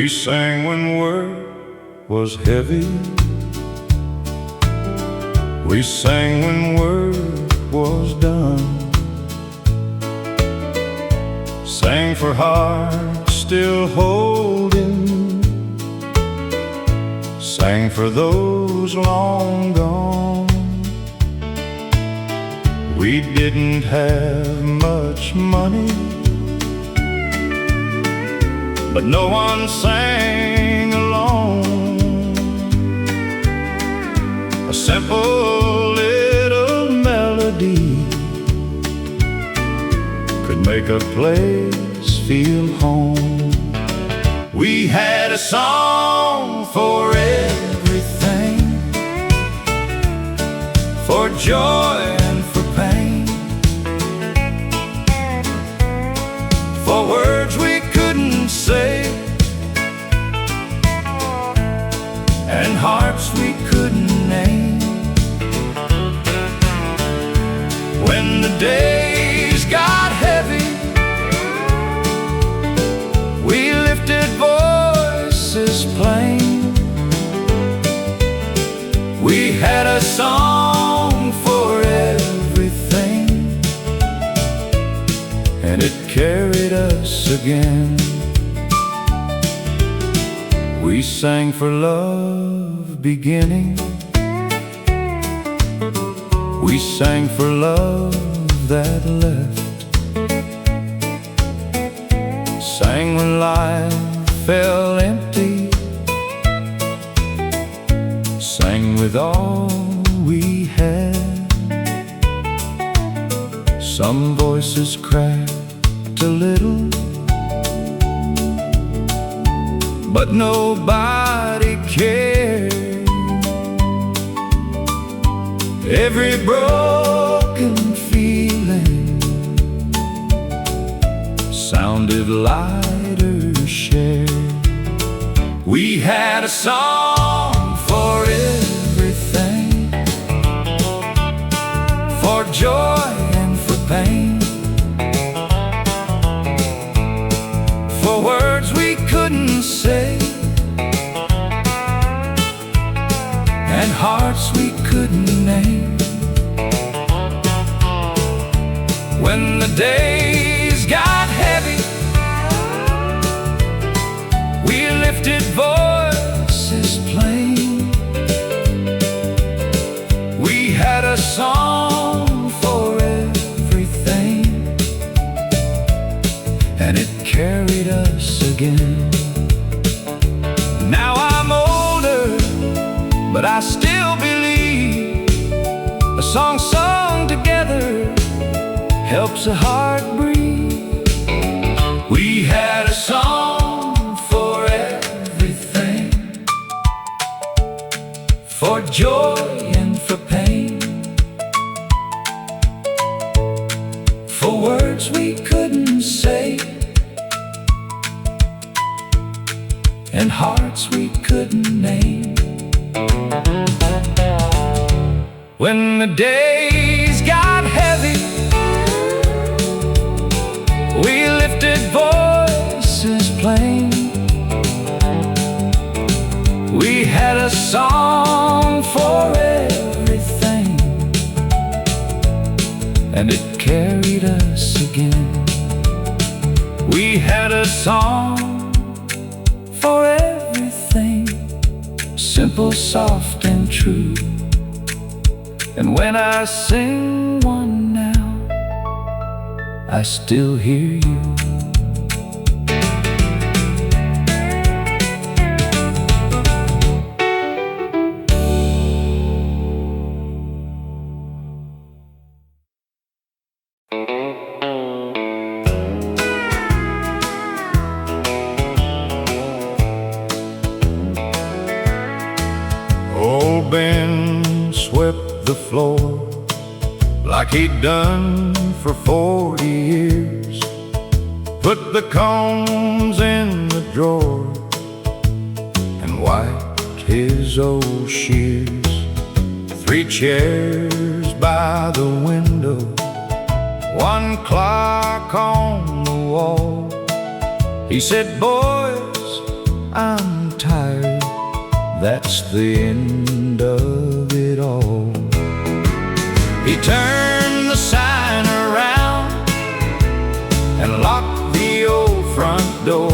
We sang when work was heavy. We sang when work was done. Sang for hearts still holding. Sang for those long gone. We didn't have much money, but no one sang alone. A simple little melody could make a place feel home. We had a song for everything, for joy and for pain, for words we couldn't say, and hearts we couldn't name. When the days got heavy, we lifted voices plain. We had a song for everything, and it carried us again. We sang for love beginning. We sang for love that left. Sang when life felt empty. Sang with all we had. Some voices cracked a little, but nobody cared. Every broken feeling sounded lighter shared. We had a song for everything, for joy and for pain, for words we couldn't say, and hearts we couldn't name. When the days got heavy, we lifted voices plain. We had a song for everything, and it carried us again. Now I'm older, but I still believe a song sung together helps a heart breathe. We had a song for everything, for joy and for pain, for words we couldn't say, and hearts we couldn't name. When the days got heavy, we lifted voices plain. We had a song for everything, and it carried us again. We had a song for everything, simple, soft, and true. And when I sing one now, I still hear you. Old Ben swept the floor like he'd done for 40 years. Put the combs in the drawer and wiped his old shears. 3 chairs by the window, 1 clock on the wall. He said, boys, I'm tired, that's the end of it all. He turned the sign around and locked the old front door.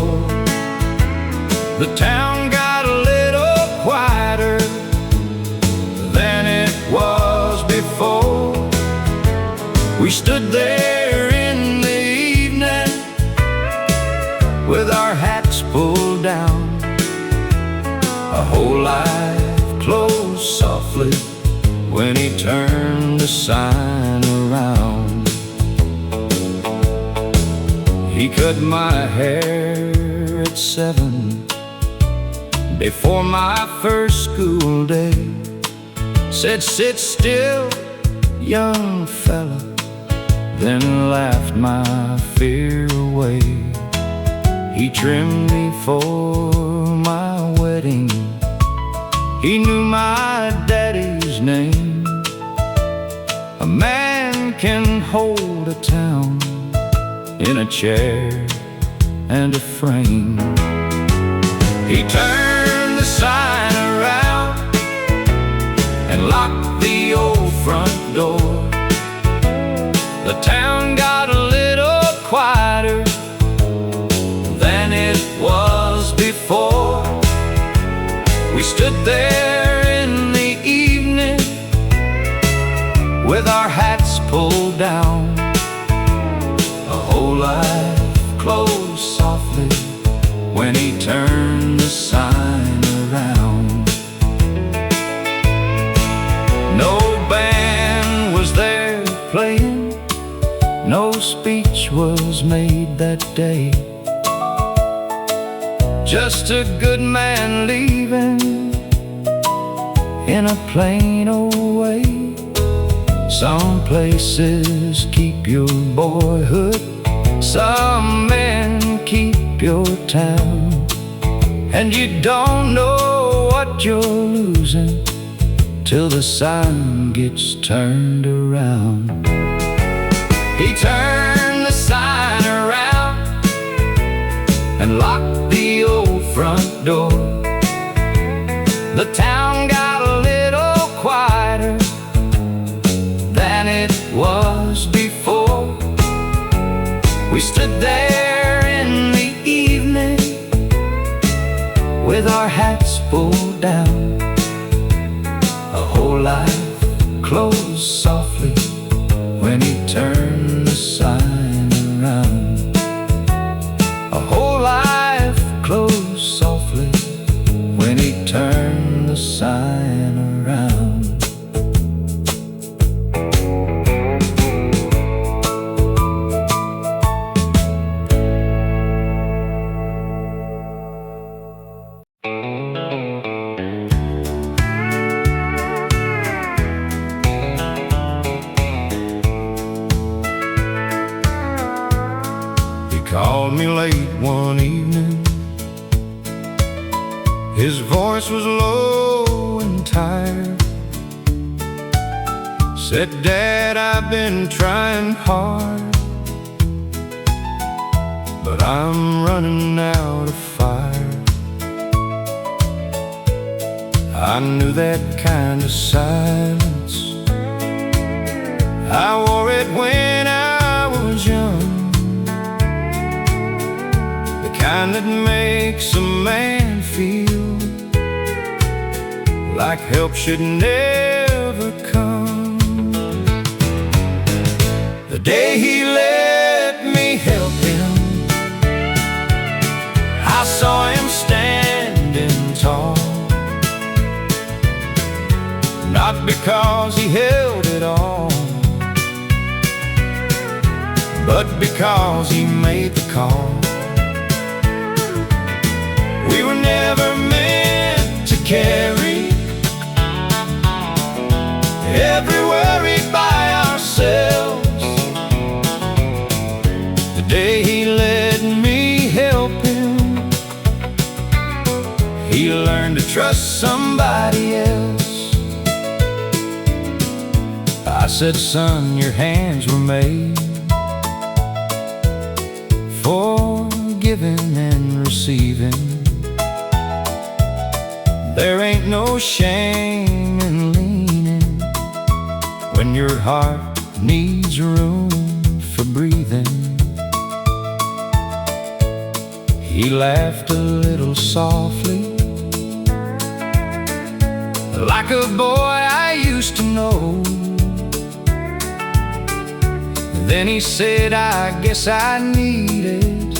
The town got a little quieter than it was before. We stood there in the evening with our hats pulled down. A whole life closed softly when he turned the sign around. He cut my hair at 7 before my first school day. Said, "Sit still, young fella," then laughed my fear away. He trimmed me for my wedding. He knew my daddy's name. A man can hold a town in a chair and a frame. He turned the sign around and locked the old front door. The town got a little quieter than it was before. We stood there in the evening with our hats pulled down. A whole life closed softly when he turned the sign around. No band was there playing, no speech was made that day. Just a good man leaving in a plain old way. Some places keep your boyhood, some men keep your town, and you don't know what you're losing till the sign gets turned around. He turned the sign around and locked the old front door. The town got a little quieter than it was before. We stood there in the evening with our hats pulled down. A whole life closed softly when he turned the sign around. A whole life closed softly when he turned the sign around. He called me late one evening. His voice was low and tired. Said, "Dad, I've been trying hard, but I'm running out of fire." I knew that kind of silence. I wore it when I was young, the kind that makes a man feel like help should never come. The day he let me help him, I saw him standing tall. Not because he held it all, but because he made the call. We were never meant to carry every worry by ourselves. The day he let me help him, he learned to trust somebody else. I said, "Son, your hands were made for giving and receiving. There ain't no shame in leaning when your heart needs room for breathing. He laughed a little softly, like a boy I used to know. Then he said, I guess I needed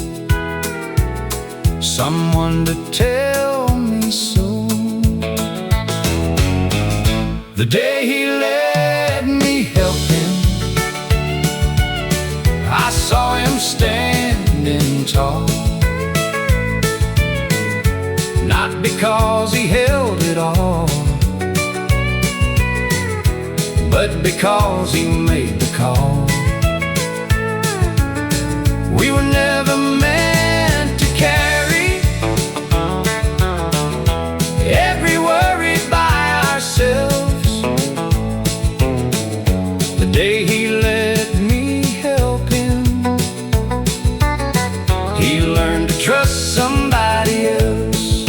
someone to tell me so. The day he let me help him, I saw him standing tall. Not because he held it all, but because he made the call. We were never meant to carry every worry by ourselves. The day he let me help him, he learned to trust somebody else.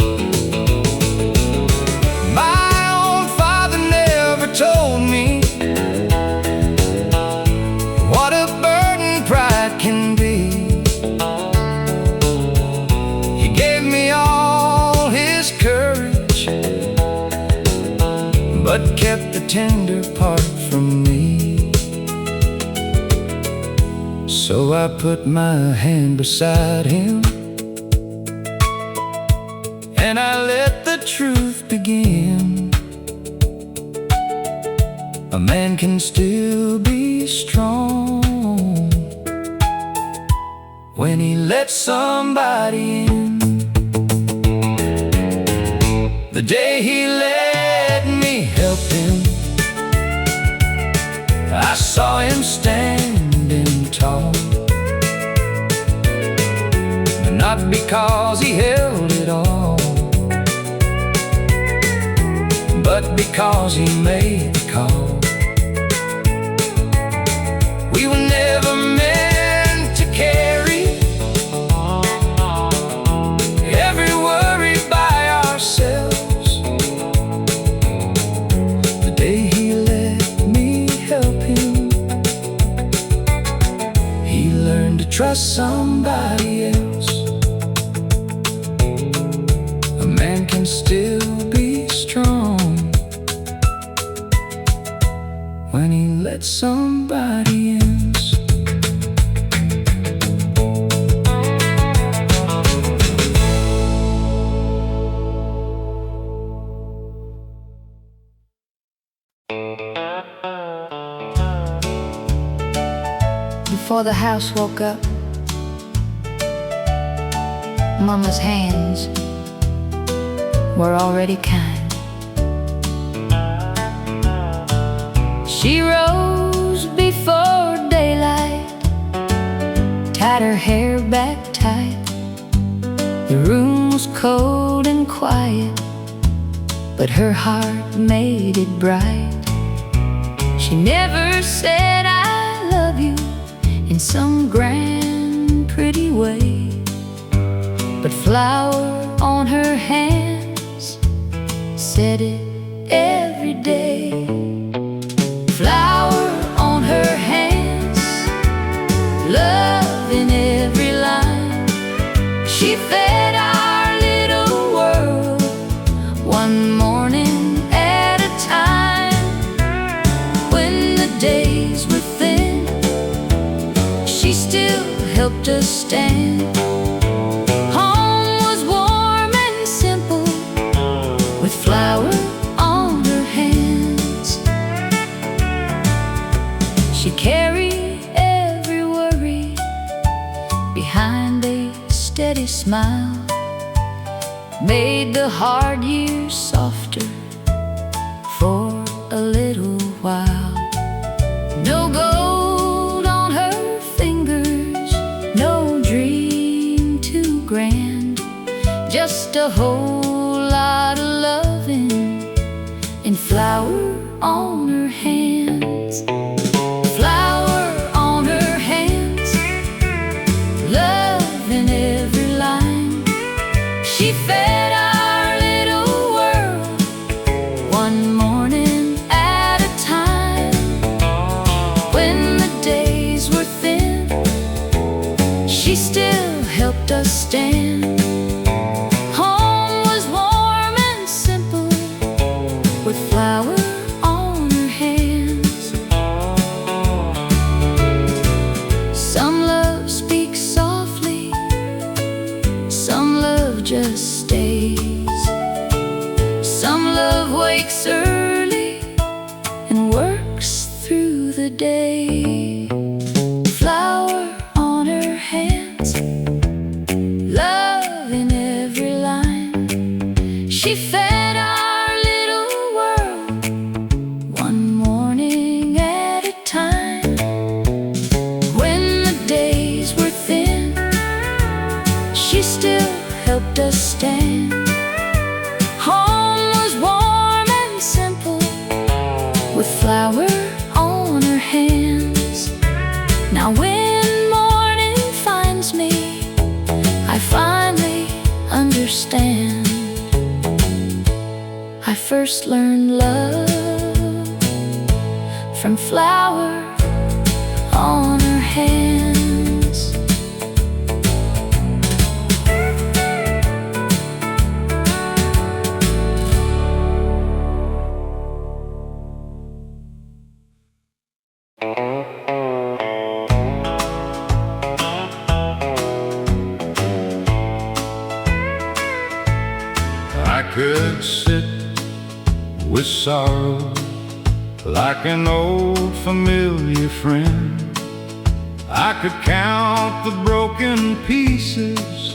My own father never told me what a burden pride can be. But kept the tender part from me. So I put my hand beside him, and I let the truth begin. A man can still be strong when he lets somebody in. The day he let me help him, I saw him standing tall. Not because he held it all, but because he made the call. We were never meant to carry every worry by ourselves. Trust somebody else. A man can still be strong when he lets somebody else. Before the house woke up, Mama's hands were already kind. She rose before daylight, tied her hair back tight. The room was cold and quiet, but her heart made it bright. She never said I love you in some grand, pretty way, but flower on her hands said it every day. Flower on her hands, love in every line. She fed our little world one morning at a time. When the days were thin, she still helped us stand. Home was warm and simple, with flower on her hands. She carried every worry behind a steady smile, made the hard years softer for a little while. No gold on her fingers, no dream too grand, just a whole lot of loving and flower on her hands. Flower on her hands, love in every line. She fed our little world day. Flower on her hands, love in every line. She fed our little world, one morning at a time. When the days were thin, she still helped us stand. Home was warm and simple, with flower on her hands. Now when morning finds me, I finally understand. I first learned love from flower on her hands. I could sit with sorrow like an old familiar friend. I could count the broken pieces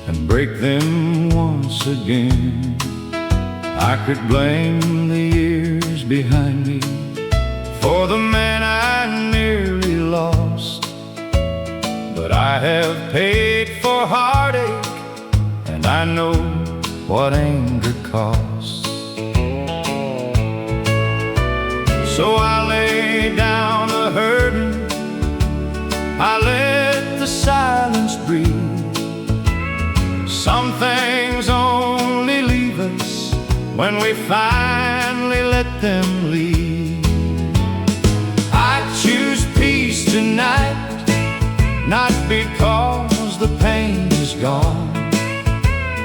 and break them once again. I could blame the years behind me for the man I nearly lost. But I have paid for heartache, and I know what anger costs. So I lay down the hurting, I let the silence breathe. Some things only leave us when we finally let them leave. I choose peace tonight, not because the pain is gone,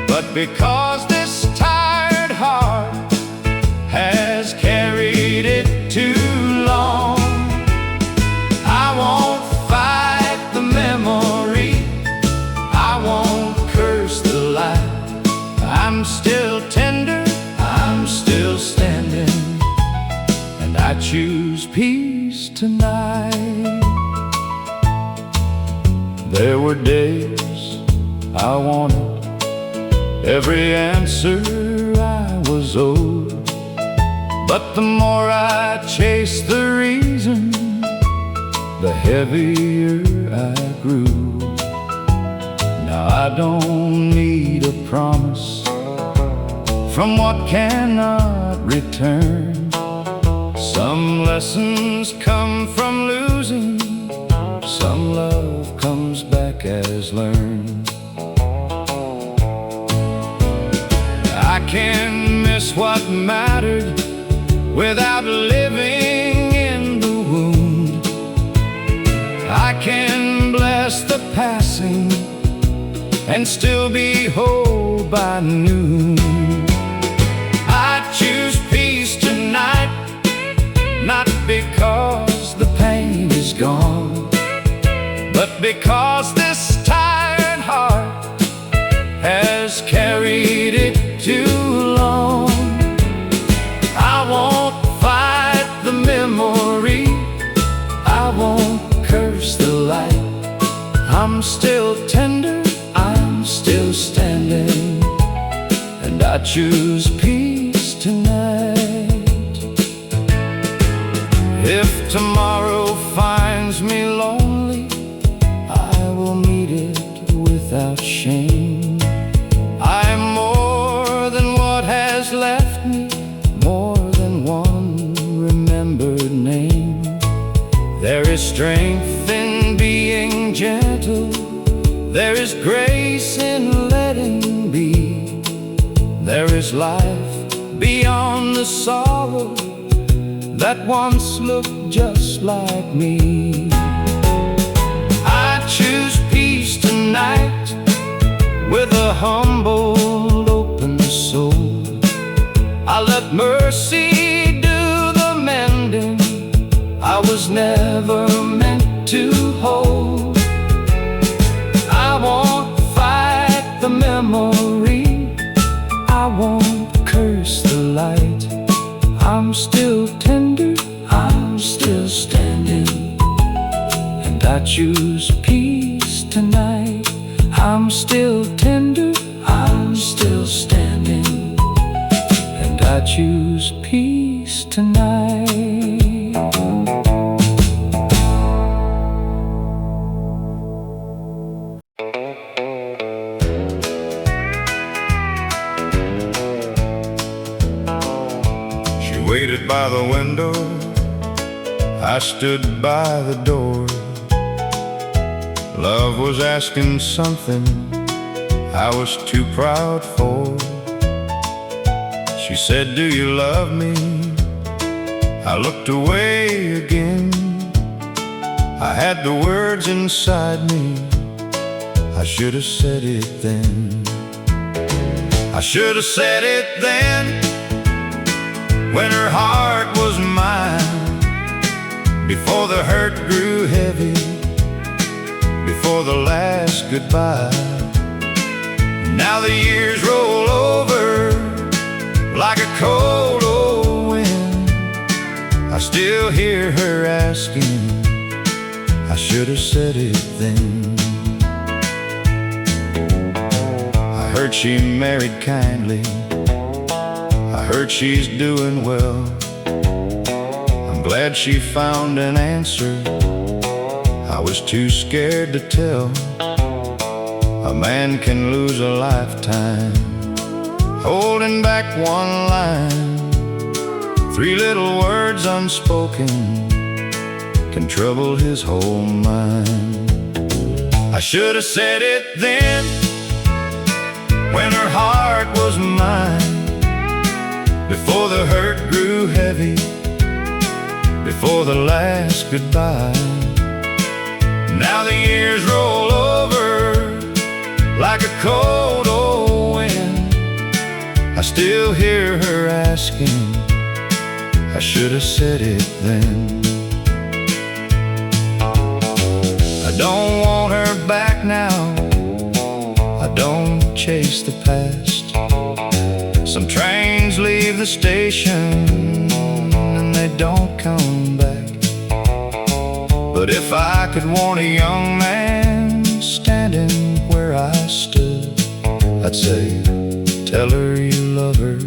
but because this tired heart has carried it too long. I won't fight the memory, I won't curse the light. I'm still tender, I'm still standing, and I choose peace tonight. There were days I wanted every answer I was owed, but the more I chased the reason, the heavier I grew. Now I don't need a promise from what cannot return. Some lessons come from losing, some love comes back as learned. I can miss what mattered without living in the wound. I can bless the passing and still be whole by noon. I choose peace tonight, not because the pain is gone, but because this tired heart has carried it too long. I won't fight the memory, I won't curse the light. I'm still tender, I'm still standing, and I choose peace tonight. If tomorrow finds me lonely, I will meet it without shame. I'm more than what has left me, more than one remembered name. There is strength in being gentle, there is grace in letting be. There is life beyond the sorrow that once looked just like me. I choose peace tonight with a humble, open soul. I let mercy do the mending I was never meant to hold. I won't fight the memory, I won't curse the light. I'm still tender, I'm still standing, and I choose peace tonight. I'm still tender, I'm still standing, and I choose peace tonight. She waited by the window, I stood by the door. Love was asking something I was too proud for. She said, "Do you love me?" I looked away again. I had the words inside me, I should have said it then. I should have said it then, when her heart was mine, before the hurt grew heavy, before the last goodbye. Now the years roll over like a cold old wind. I still hear her asking, I should have said it then. I heard she married kindly, I heard she's doing well. I'm glad she found an answer, I was too scared to tell. A man can lose a lifetime holding back one line. 3 little words unspoken can trouble his whole mind. I should have said it then, when her heart was mine, before the hurt grew heavy, before the last goodbye. Now the years roll over like a cold old wind. I still hear her asking, I should have said it then. I don't want her back now, I don't chase the past. Some trains leave the station and they don't come back. But if I could warn a young man standing where I stood, I'd say, tell her you love her,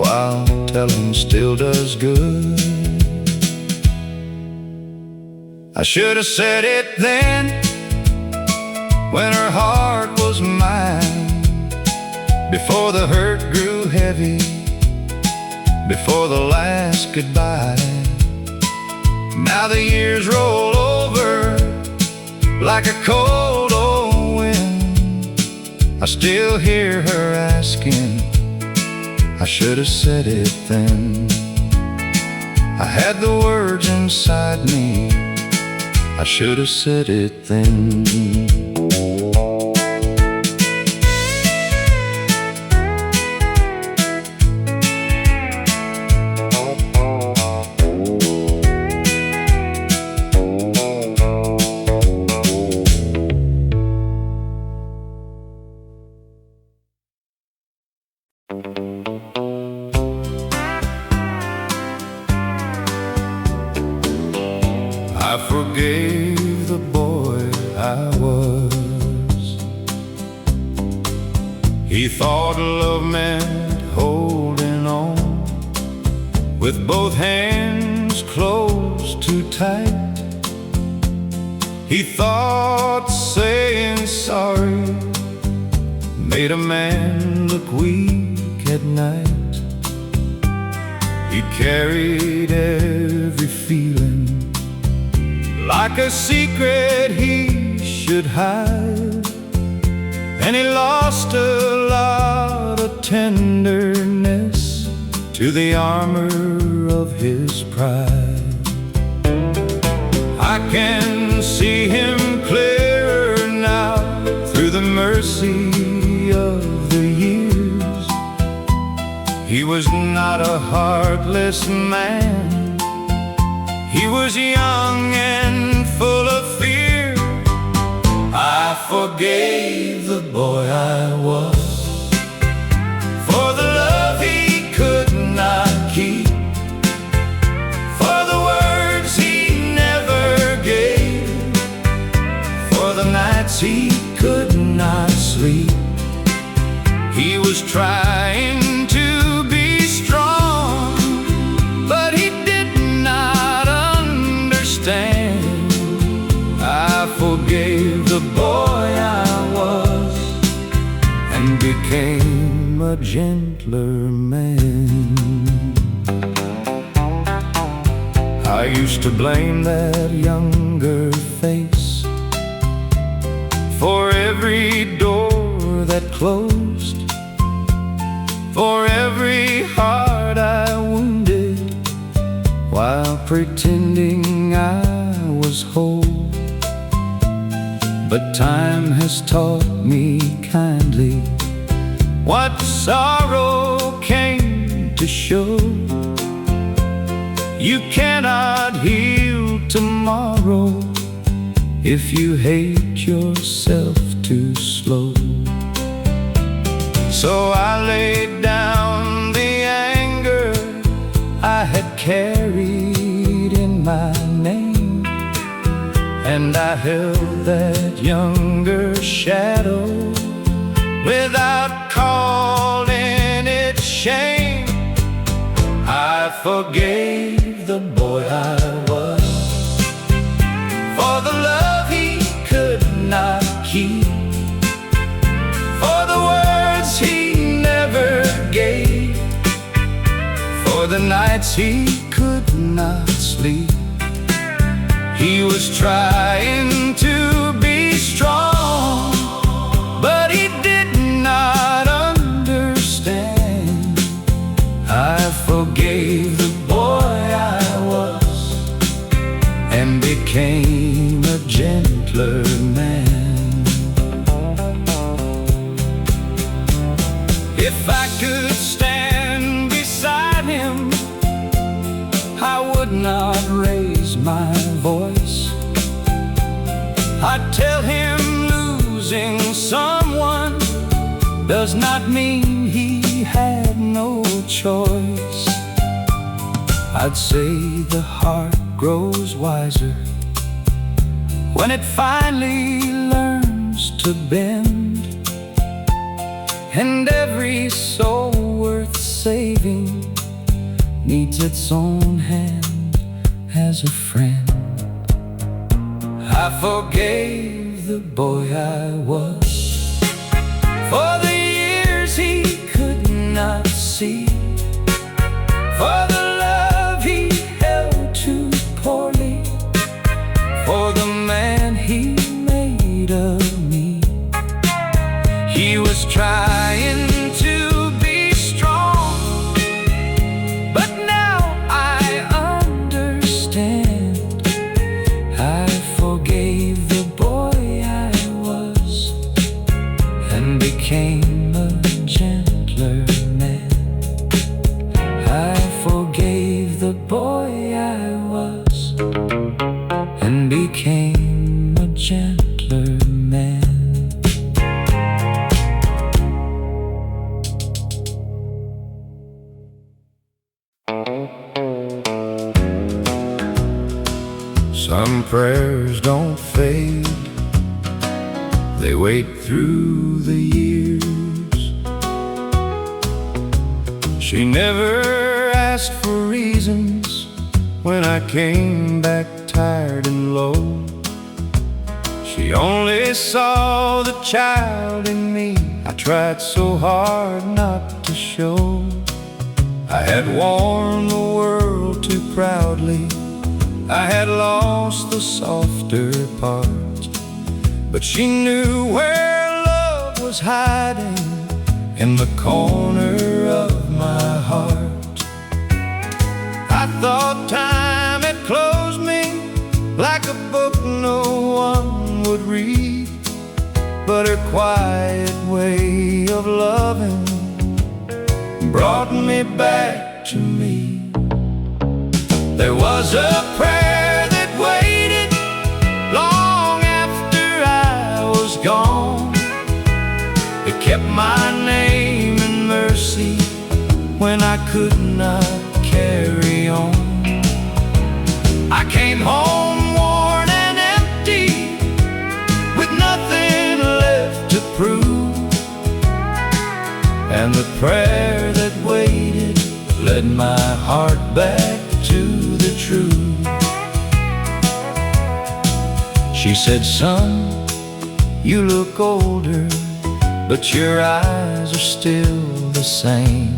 while telling still does good. I should have said it then, when her heart was mine, before the hurt grew heavy, before the last goodbye. Now the years roll over like a cold old wind. I still hear her asking, I should have said it then. I had the words inside me, I should have said it then. I forgave the boy I was. He thought love meant holding on with both hands closed too tight. He thought saying sorry made a man look weak at night. He carried every feeling like a secret he should hide, and he lost a lot of tenderness to the armor of his pride. I can see him clearer now through the mercy of the years. He was not a heartless man, he was young and full of fear. I forgave the boy I was for the love he could not keep, for the words a gentler man. I used to blame that younger face for every door that closed, for every heart I wounded, while pretending I was whole. But time has taught me kindly what sorrow came to show. You cannot heal tomorrow if you hate yourself too slow. So I laid down the anger I had carried in my name, and I held that younger shadow without calling it shame. I forgave the boy I was for the love he could not keep, for the words he never gave, for the nights he could not sleep. He was trying to be strong, but he did not understand. I forgave the boy I was and became a gentler man. If I could stand beside him, I would not raise my voice. I'd tell him losing someone does not mean he had no choice. I'd say the heart grows wiser when it finally learns to bend, and every soul worth saving needs its own hand as a friend. I forgave the boy I was for the years he could not see, for the love he held too poorly, for the man he made of me. He was trying to be strong, but now I understand. I forgave the boy I was and became a gentler man. I forgave the boy I was and became a gentler man. Some prayers don't fade, they wait through the years. She never asked for reasons when I came back tired and low. She only saw the child in me I tried so hard not to show. I had worn the world too proudly, I had lost the softer parts, but she knew where love was hiding in the corner of my heart. I thought time had closed me like a book no one would read, but her quiet way of loving brought me back to me. There was a prayer that waited long after I was gone. It kept my name in mercy when I could not carry on. I came home worn and empty, with nothing left to prove, and the prayer that waited led my heart back to the truth. She said, son, you look older, but your eyes are still the same.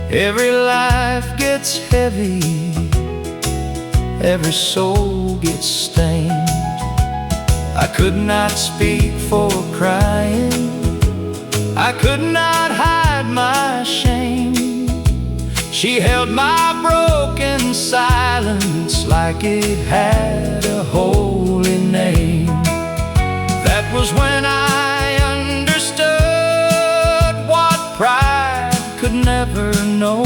Every life gets heavy, every soul gets stained. I could not speak for crying, I could not hide my shame. She held my broken silence like it had a holy name. That was when I understood what pride could never know.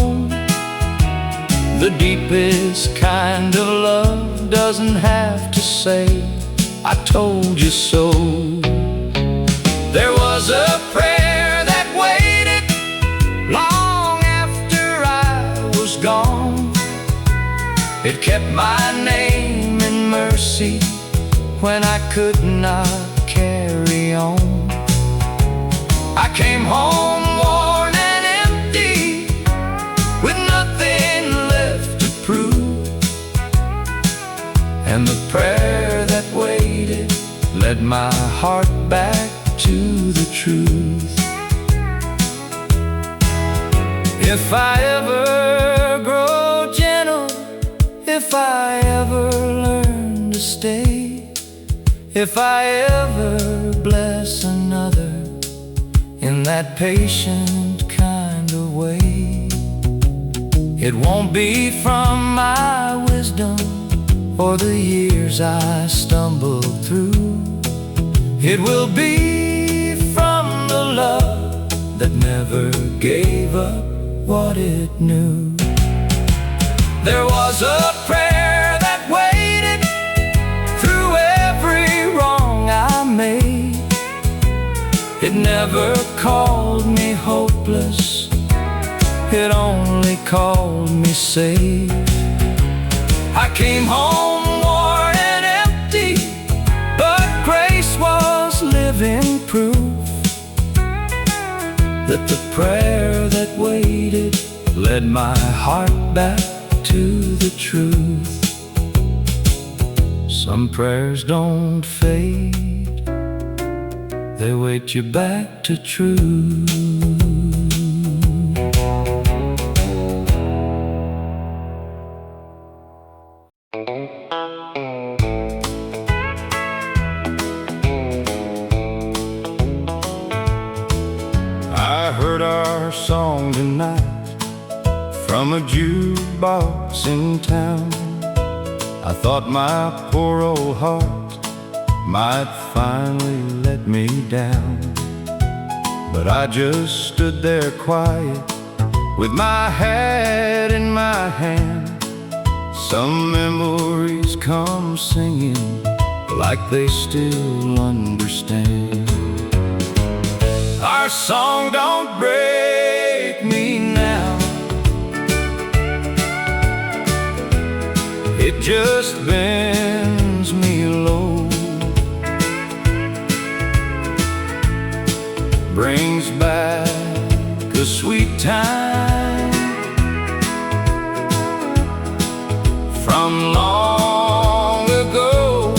The deepest kind of love doesn't have to say, I told you so. There was a prayer that waited long after I was gone. It kept my name in mercy when I could not carry on. I came home worn and empty, with nothing left to prove. And the prayer that waited led my heart back to the truth. If I ever grow gentle, if I ever learn to stay, if I ever bless another in that patient kind of way, it won't be from my wisdom or the years I stumbled through. It will be from the love that never gave up what it knew. There was a prayer that waited through every wrong I made. It never called me hopeless, it only called me safe. I came home worn and empty, but grace was living proof that the prayer that waited led my heart back to the truth. Some prayers don't fade, they wait you back to truth. I heard our song tonight from a jukebox in town. I thought my poor old heart might finally let me down, but I just stood there quiet with my hat in my hand. Some memories come singing like they still understand. Our song don't break me now, it just bends me low, brings back a sweet time from long ago.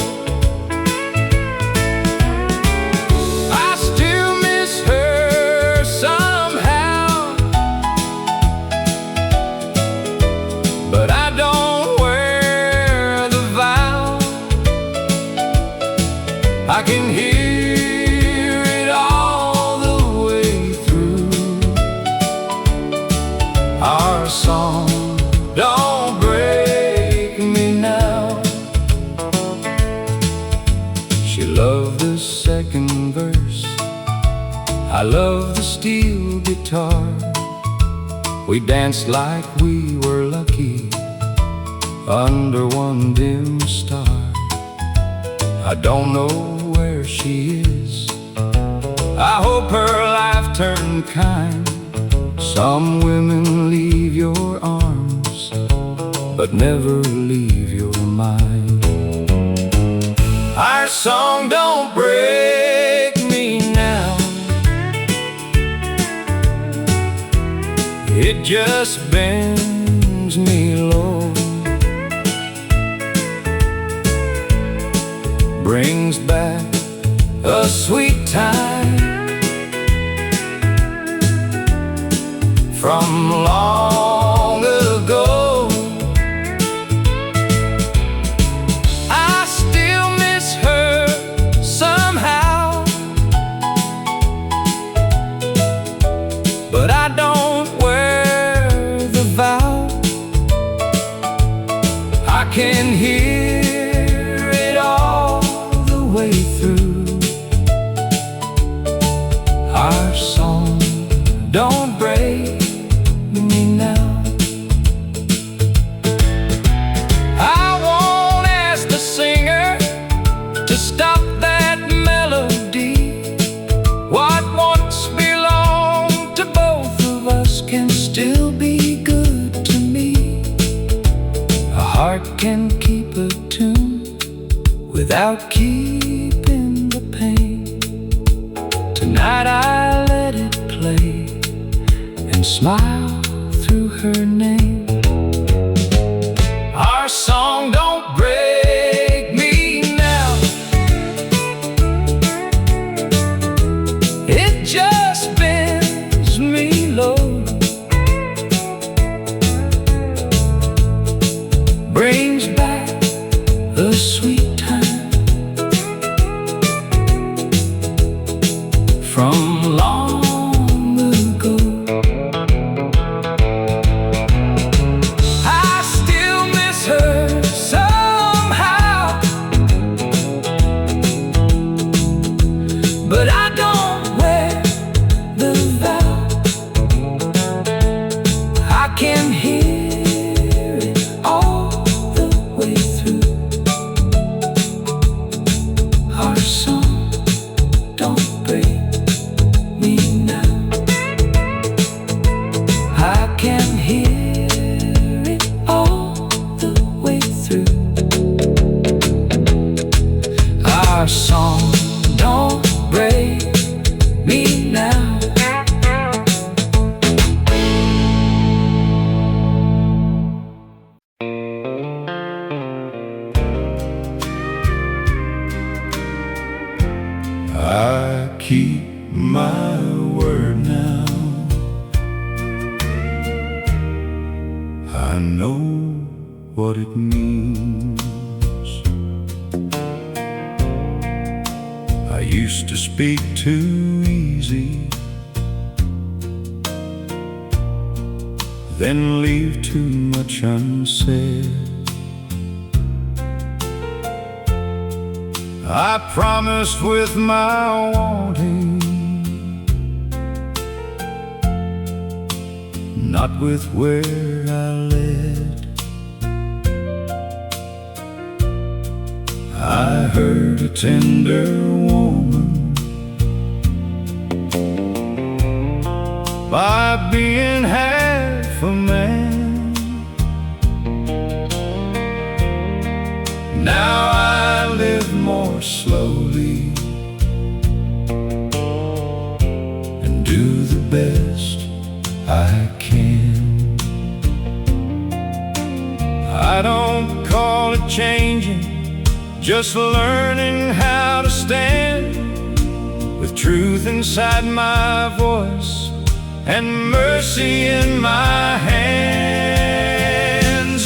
I still miss her somehow, but I don't wear the vow. I can hear it all the way through. Our song don't break me now. She loved the second verse, I love the steel guitar. We danced like we were lucky under one dim star. I don't know where she is, I hope her life turned kind. Some women leave your arms, but never leave your mind. Our song don't break me now, it just bends me low, brings back a sweet time can hear it all the way through. Our song don't break me now. I won't ask the singer to stop that melody. What once belonged to both of us can still be good to me. A heart can keep a tune without keeping the pain. Tonight I let it play and smile through her name. Our song don't break me now. It just bends me low, brings back the sweet time from long ago. I still miss her somehow, but I don't wear the vow. I can hear it all the way through. Our song don't break me now. I can hear it all the way through. Our song don't break me now. I keep my word now. I know what it means. I used to speak too easy, then leave too much unsaid. I promised with my wanting, not with where I led. I heard a tender woman by being half a man. Now I live more slowly and do the best I can. I don't call it changing, just learning how to stand with truth inside my voice and mercy in my hands.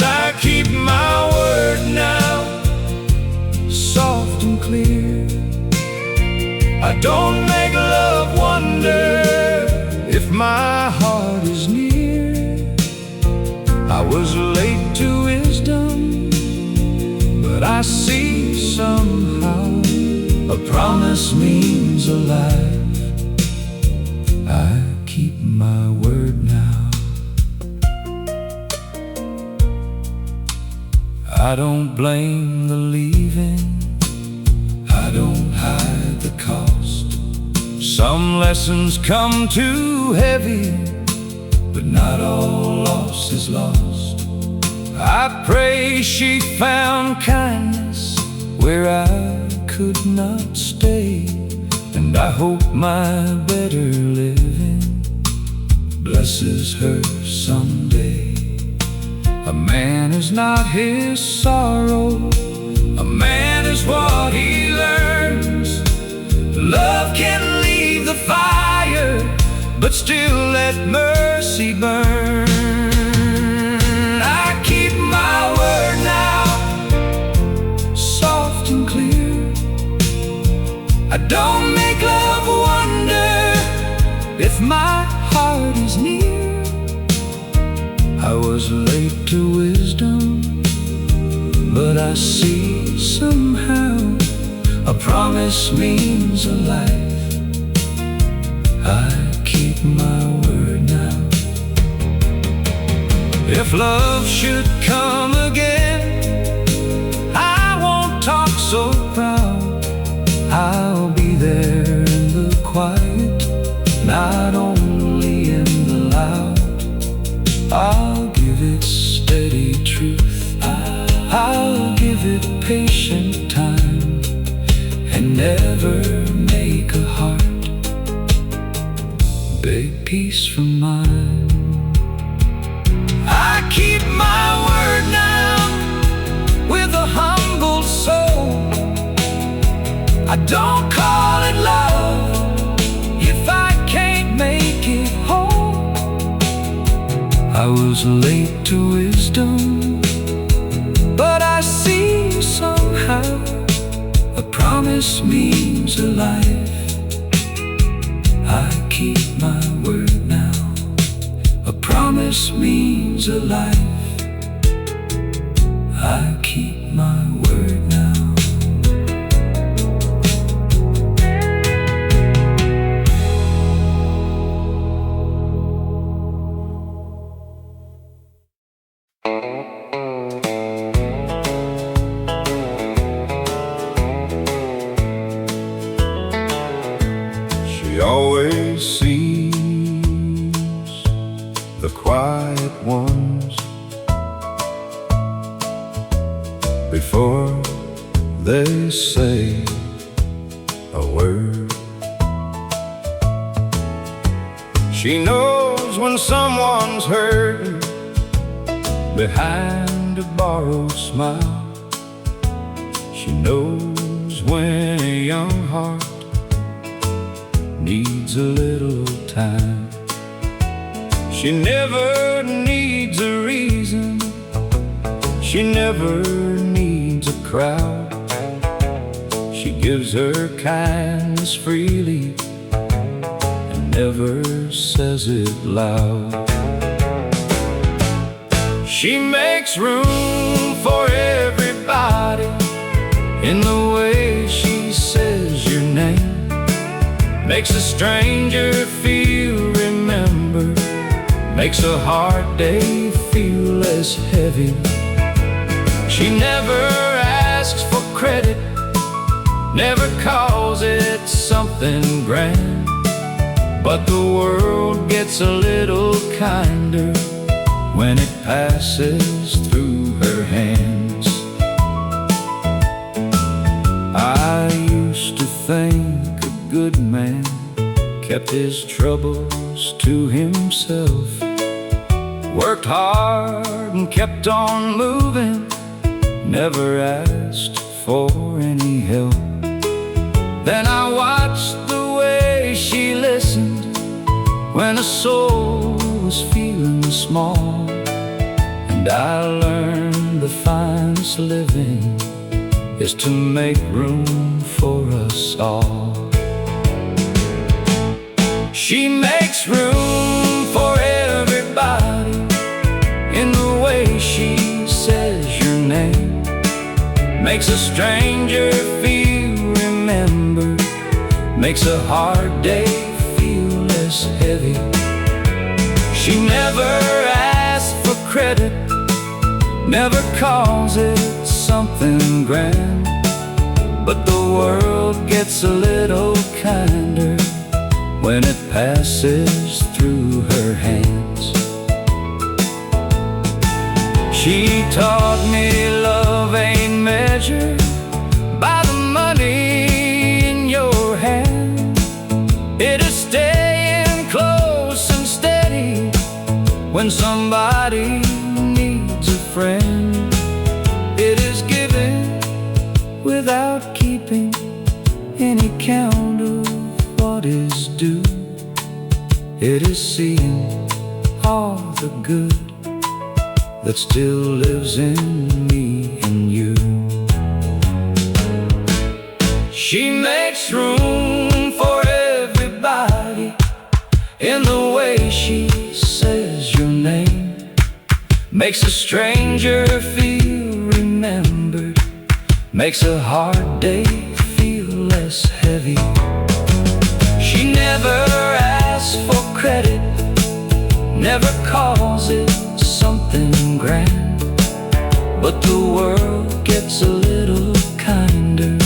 I keep my word now, soft and clear. I don't make love wonder if my heart is near. I was late to wisdom, but I see somehow a promise means a life. I keep my word now. I don't blame the leaving, I don't hide the cost. Some lessons come too heavy, but not all loss is lost. I pray she found kindness where I could not stay, and I hope my better living blesses her someday. A man is not his sorrow, a man is what he learns. Love can leave the fire, but still let mercy burn. I keep my word now, soft and clear. I don't make love wonder if my heart is near. I was late to wisdom, but I see somehow a promise means a life. I keep my word now. If love should come again, I won't talk so proud. I'll be there in the quiet, not only in the loud. I'll give it steady truth, I'll give it patient time, and never make a heart beg peace from mine. I keep my word now with a humble soul. I don't call it love if I can't make it whole. I was late to wisdom, but I see somehow a promise means a life. I keep my word now. A promise means a life. I keep my word now. She always sees the quiet ones before they say a word. She knows when someone's hurting behind a borrowed smile. She knows when a young heart needs a little time. She never needs a reason, she never needs a crowd. She gives her kindness freely and never says it loud. She makes room for everybody in the way she says your name. Makes a stranger feel remembered, makes a hard day feel less heavy. She never asks for credit, never calls it something grand, but the world gets a little kinder when it passes through her hands. I used to think a good man kept his troubles to himself, worked hard and kept on moving, never asked for any help. Then I watched the way she listened when a soul was feeling small, and I learned the finest living is to make room for us all. She makes room for everybody in the way she says your name, makes a stranger feel remembered, makes a hard day feel less heavy. She never asks for credit, never calls it something grand, but the world gets a little kinder when it passes through her hands. She taught me love ain't measured by the money in your hand. It is staying close and steady when somebody needs a friend. It is giving without keeping any count of what is due. It is seeing all the good that still lives in me and you. She makes room for everybody in the way she says your name, makes a stranger feel remembered, remembered makes a hard day feel less heavy. She never asks for credit, never calls it something grand, but the world gets a little kinder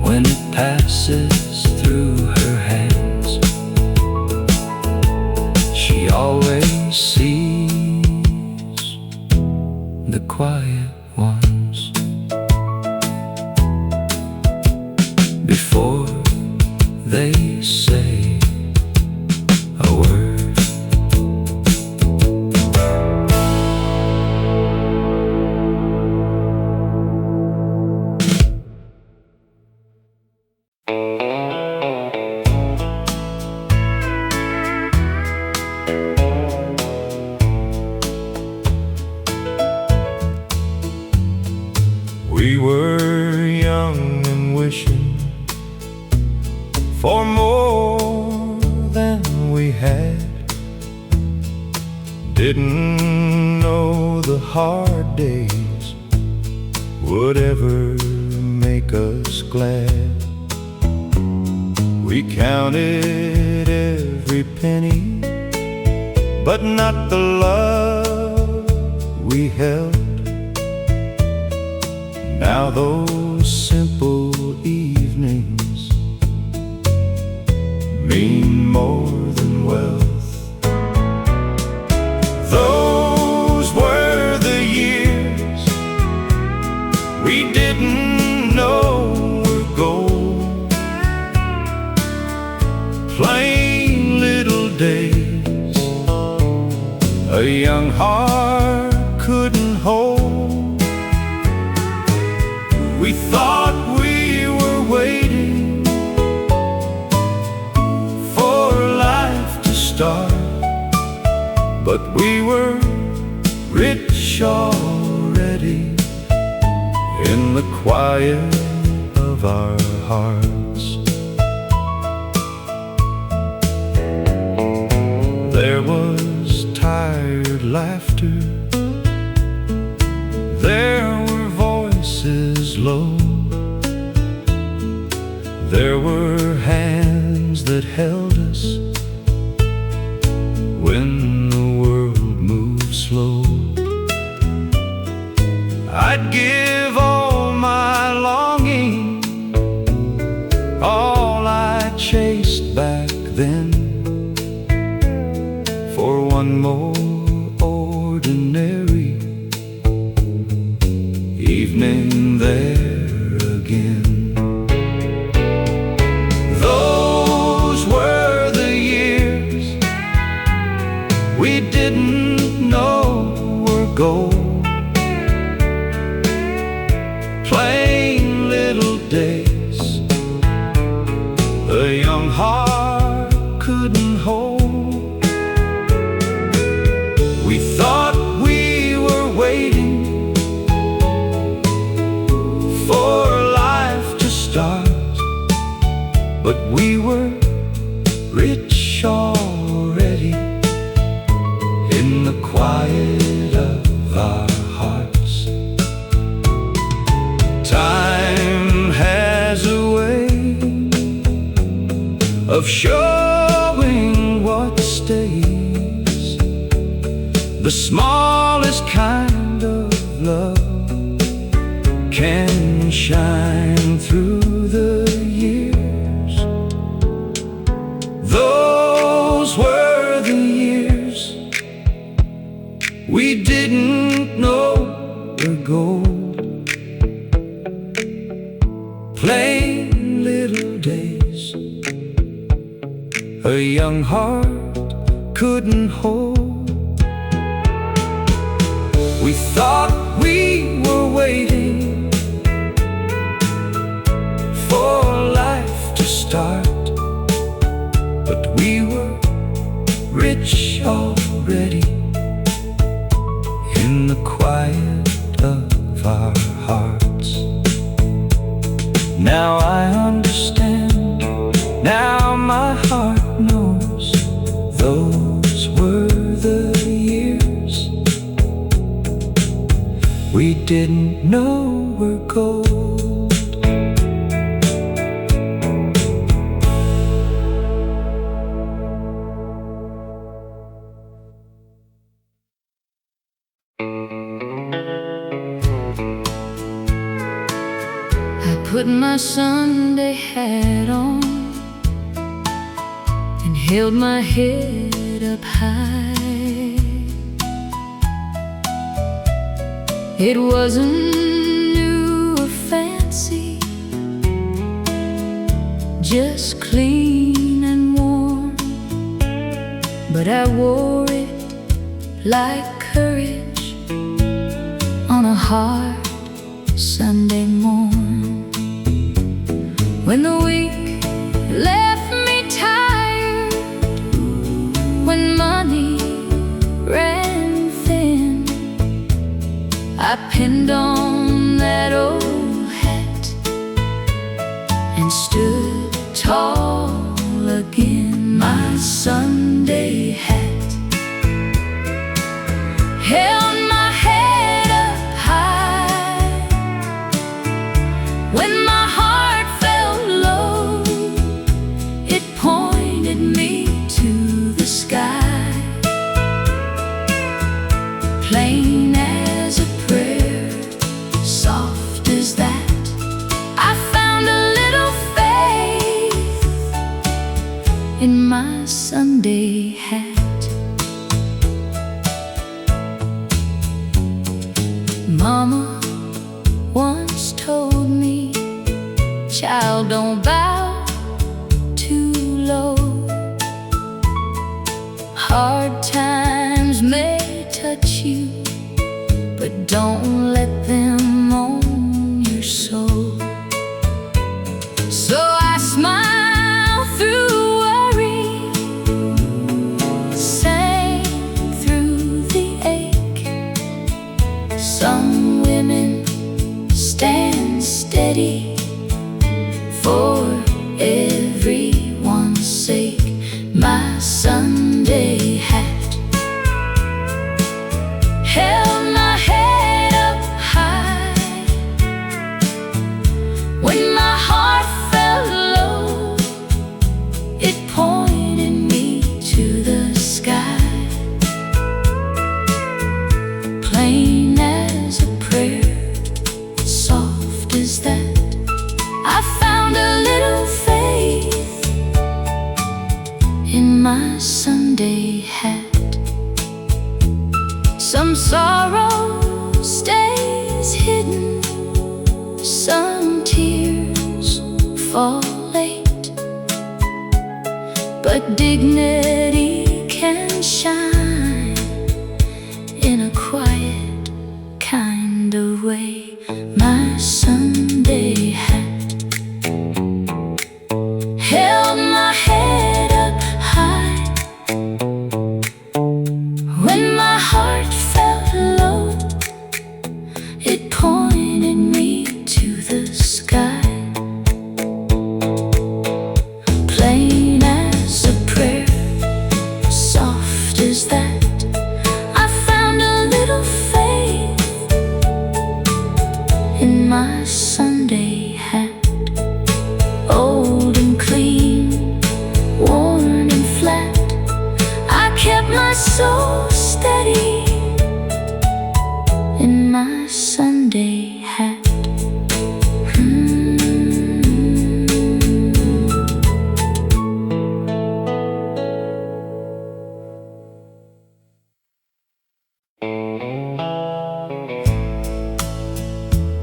when it passes through her hands. She always sees the quiet ones before they say a word. We were young and wishing for more than we had. Didn't know the hard days would ever make us glad. We counted every penny, but not the love we held. Now those simple evenings mean more than wealth. Those were the years we didn't know were gold. Plain little days a young heart couldn't hold. We thought we were waiting for life to start, but we were rich already in the quiet of our hearts. There was tired laughter, there were voices low, there were hands that held us when the world moved slow. I'd give all my longing, all I chased back then, for one more ordinary evening there again. Those were the years we didn't know were gold. Plain little days a young heart couldn't hold. We thought we were waiting for life to start, but we were rich already in the quiet of our hearts. Time has a way of showing what stays. The smallest kind of love can shine through the years. Those were the years we didn't know were gold. Plain little days a young heart couldn't hold. We thought we were waiting for life to start, but we were rich already in the quiet of our hearts. Now I understand, now my heart knows. Those were the years we didn't know were gold. I put my Sunday hat on and held my head up high. It wasn't new or fancy, just clean and warm, but I wore it like courage on a hard Sunday morn. When the week left me tired, when money ran thin, I pinned on that old hat and stood tall again. My Sunday hat held my head up high. When my heart felt low, it pointed me to the sky. Plain as a prayer, soft as that, I found a little faith in my Sunday hat. Mama once told me, child, don't bow too low. Hard times may touch you, but don't let them own your soul. So I smiled through worry, sang through the ache. Some women stand steady for everyone's sake. My Sunday hat held my head up high. When my heart felt low, it pointed me to the sky. Plain as a prayer, soft as that, I found a little faith in my Sunday hat. Some sorrow stays hidden, some tears fall late, but dignity can shine in a quiet kind of way. My Sunday hat held my head up high. When my heart felt low, it pointed me to the sky. Plain as a prayer, soft as that, I found a little faith in my Sunday hat. Old and clean, worn and flat, I kept my soul steady in my Sunday hat.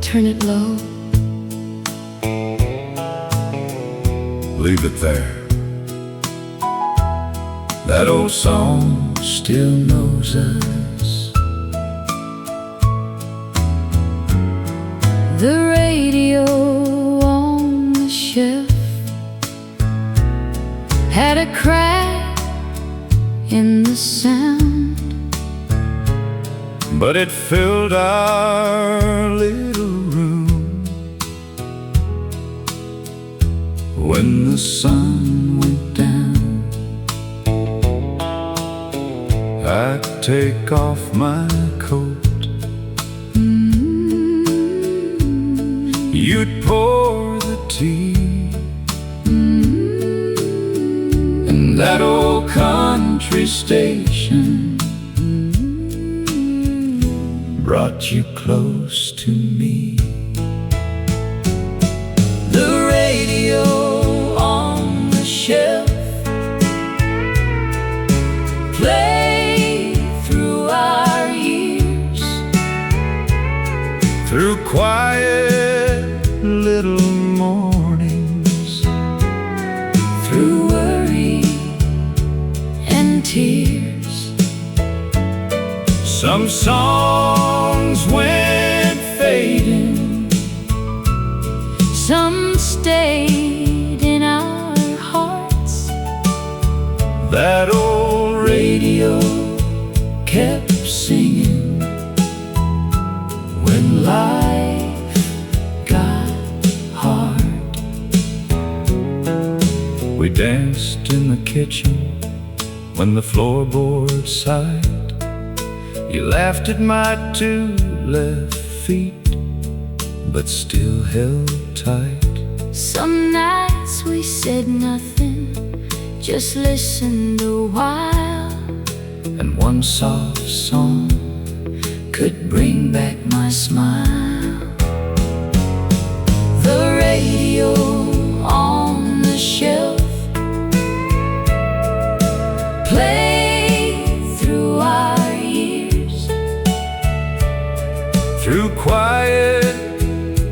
Turn it low, Leave it there. That old song still knows us. the radio on the shelf had a crack in the sound, but it filled our little room when the sun went down. I take off my coat, you'd pour the tea. And that old country station brought you close to me. The radio on the shelf played through our years, through quiet little mornings, through worry and tears. Some songs went fading, some stayed in our hearts. That old radio kept singing when life got hard. We danced in the kitchen when the floorboards sighed. You laughed at my 2 left feet, but still held tight. Some nights we said nothing, just listened a while. And one soft song could bring back my smile. The radio on the shelf played through our years, through quiet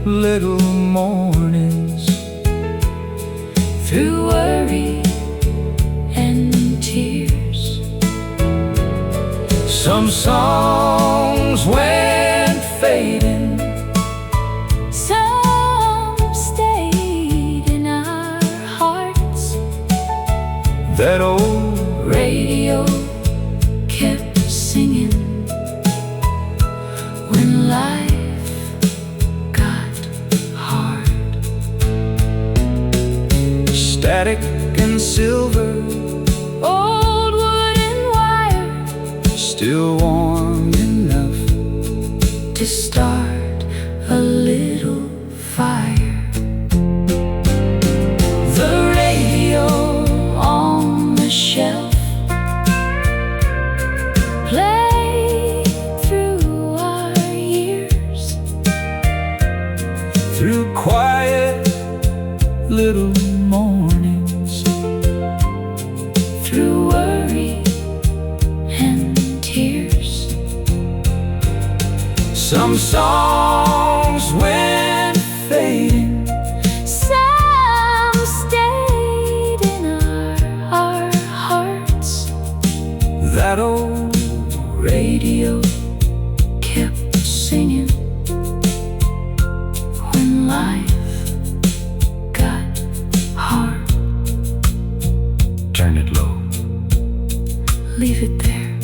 little mornings, through worry and tears. Some songs went fading, some stayed in our hearts. that old Radio kept singing when life got hard. static and silver, Old wood and wire, still warm enough to start a little fire. The radio on the shelf played through our years, through quiet little mornings, through worry and tears. some songs went fading, Some stayed in our hearts. that old Radio kept singing when life got hard. turn it low. Leave it there.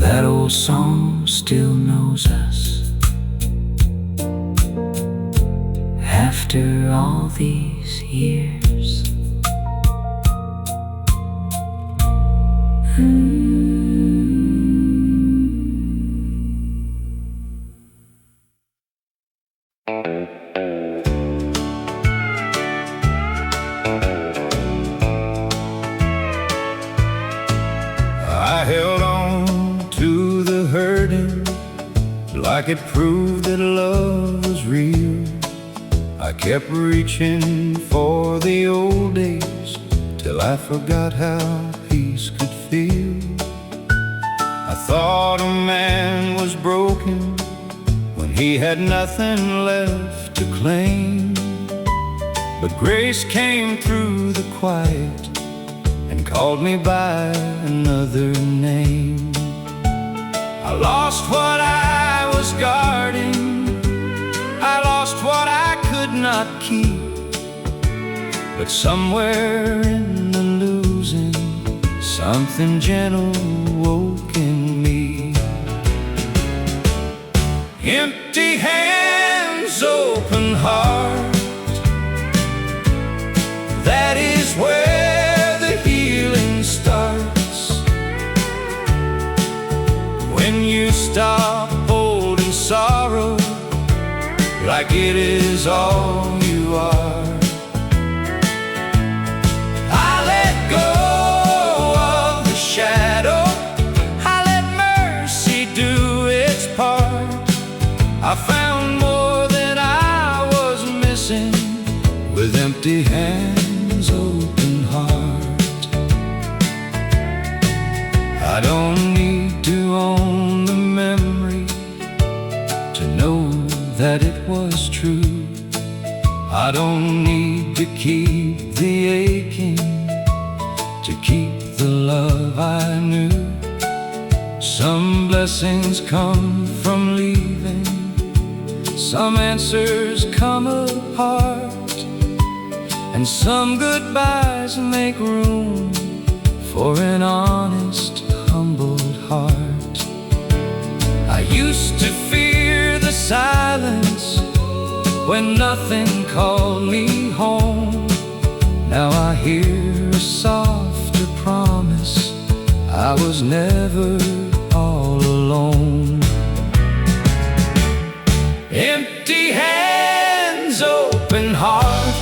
That old song still knows us after all these years. I held on to the hurting like it proved that love was real. I kept reaching for the old days till I forgot how peace could feel. I thought a man was broken when he had nothing left to claim. But grace came through the quiet and called me by another name. I lost what I was guarding, I lost what I could not keep. But somewhere in the losing, something gentle woke in me. Empty hands, open heart, that is where the healing starts. When you stop holding sorrow like like it is all you are. I let go of the shadow, I let mercy do its part. I found more than I was missing with empty hands, open heart. I don't need to own the memory to know that it was true. I don't need to keep the aching to keep the love I knew. Some blessings come from leaving, some answers come apart, and some goodbyes make room for an honest, humbled heart. I used to fear the silence when nothing called me home. Now I hear a softer promise, I was never all alone. Empty hands, open heart,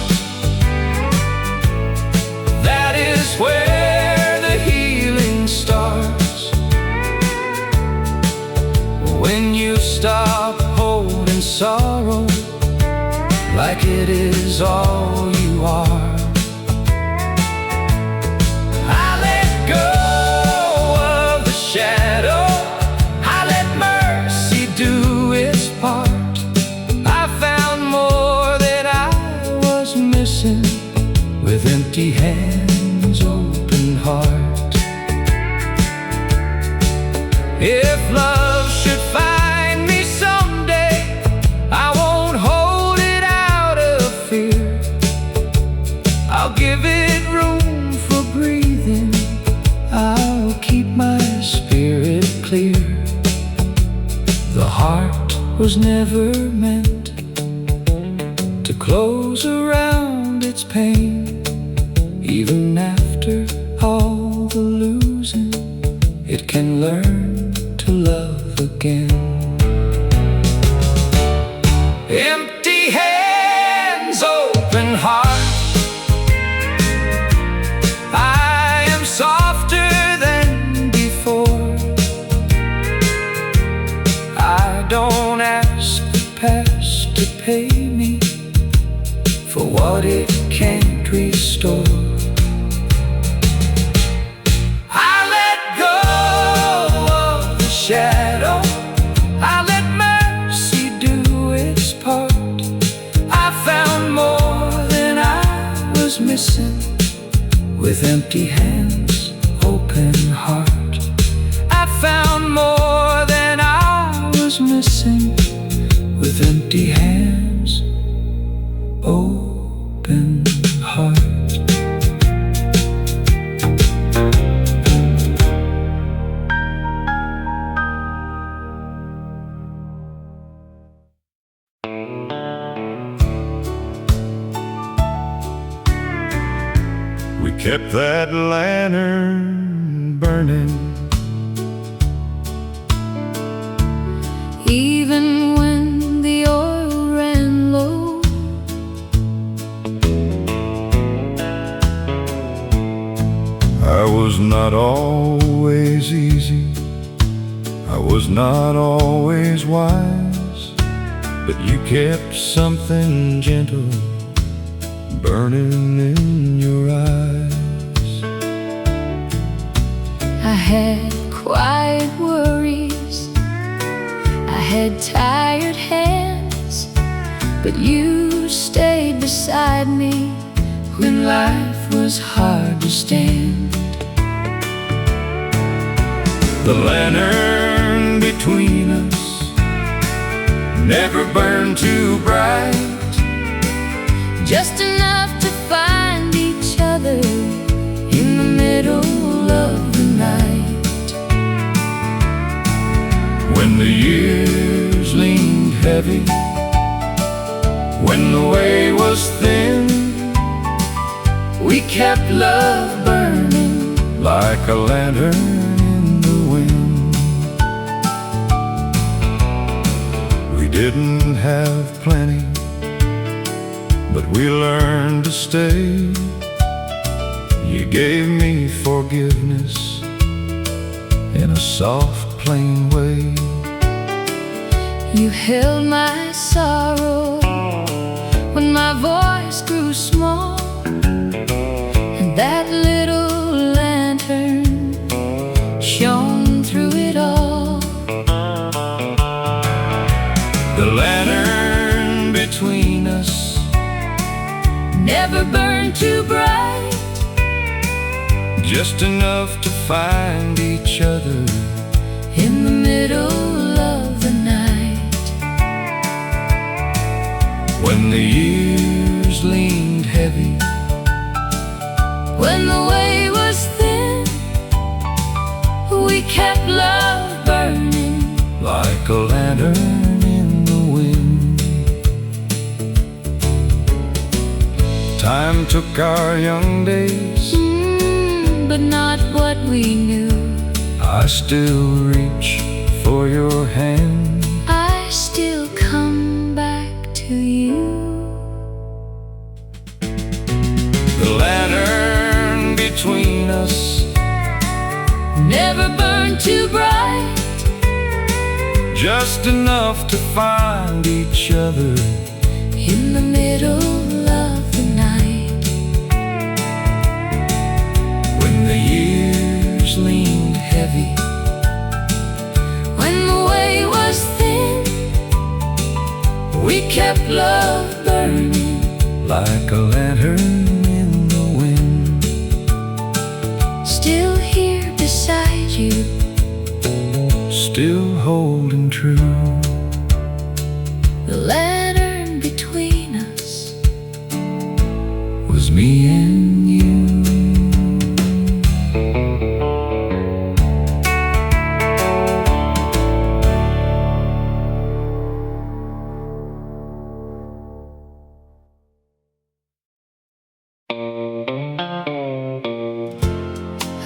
that is where the healing starts. When you stop holding sorrow like it is all you are. I let go of the shadow, I let mercy do its part. I found more than I was missing with empty hands, open heart. If love should find me someday, I won't hold it out of fear. I'll give it room for breathing, I'll keep my spirit clear. The heart was never meant to close around its pain. Even after all the losing, it can learn to love again. Empty hands, open heart, I am softer than before. I don't ask the past to pay me for what it can't restore. I let go of the shadow, I let mercy do its part. I found more than I was missing with empty hands, open heart. I found more than I was missing with empty hands, open heart. We kept that lantern burning, Even when the oil ran low, I was not always easy, I was not always wise, but you kept something gentle burning in your eyes. I had quiet worries, I had tired hands, but you stayed beside me when life was hard to stand. The lantern between us never burned too bright, Just enough to find each other in the middle of the night. when the years leaned heavy, when the way was thin, We kept love burning like a lantern in the wind. We didn't have plenty, but we learned to stay. You gave me forgiveness in a soft, plain way. You held my sorrow when my voice grew small, and that little lantern shone through it all. The lantern between us never burned too bright, just enough to find each other in the middle of the night. when the years leaned heavy, when the way was thin, we kept love burning like a lantern in the wind. Time took our young days, but not what we knew. I still reach for your hand. I still come back to you. The lantern between us Never burned too bright, just enough to find each other in the middle of the night. when the years leaned heavy, When the way was thin, we kept love burning like a lantern in the wind. still here beside you, Still holding true. the lantern between us Was me and you.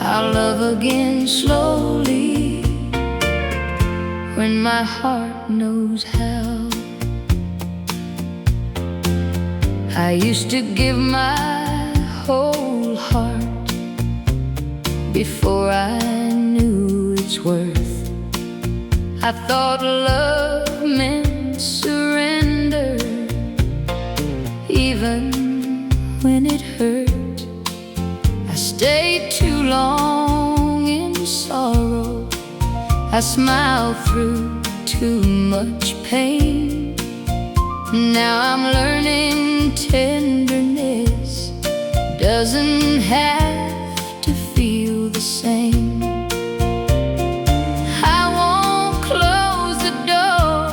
I'll love again slowly when my heart knows how. I used to give my whole heart before I knew its worth. I thought love meant surrender, even when it hurt. I stayed too long in sorrow, I smiled through too much pain. Now I'm learning tenderness doesn't have to feel the same. I won't close the door,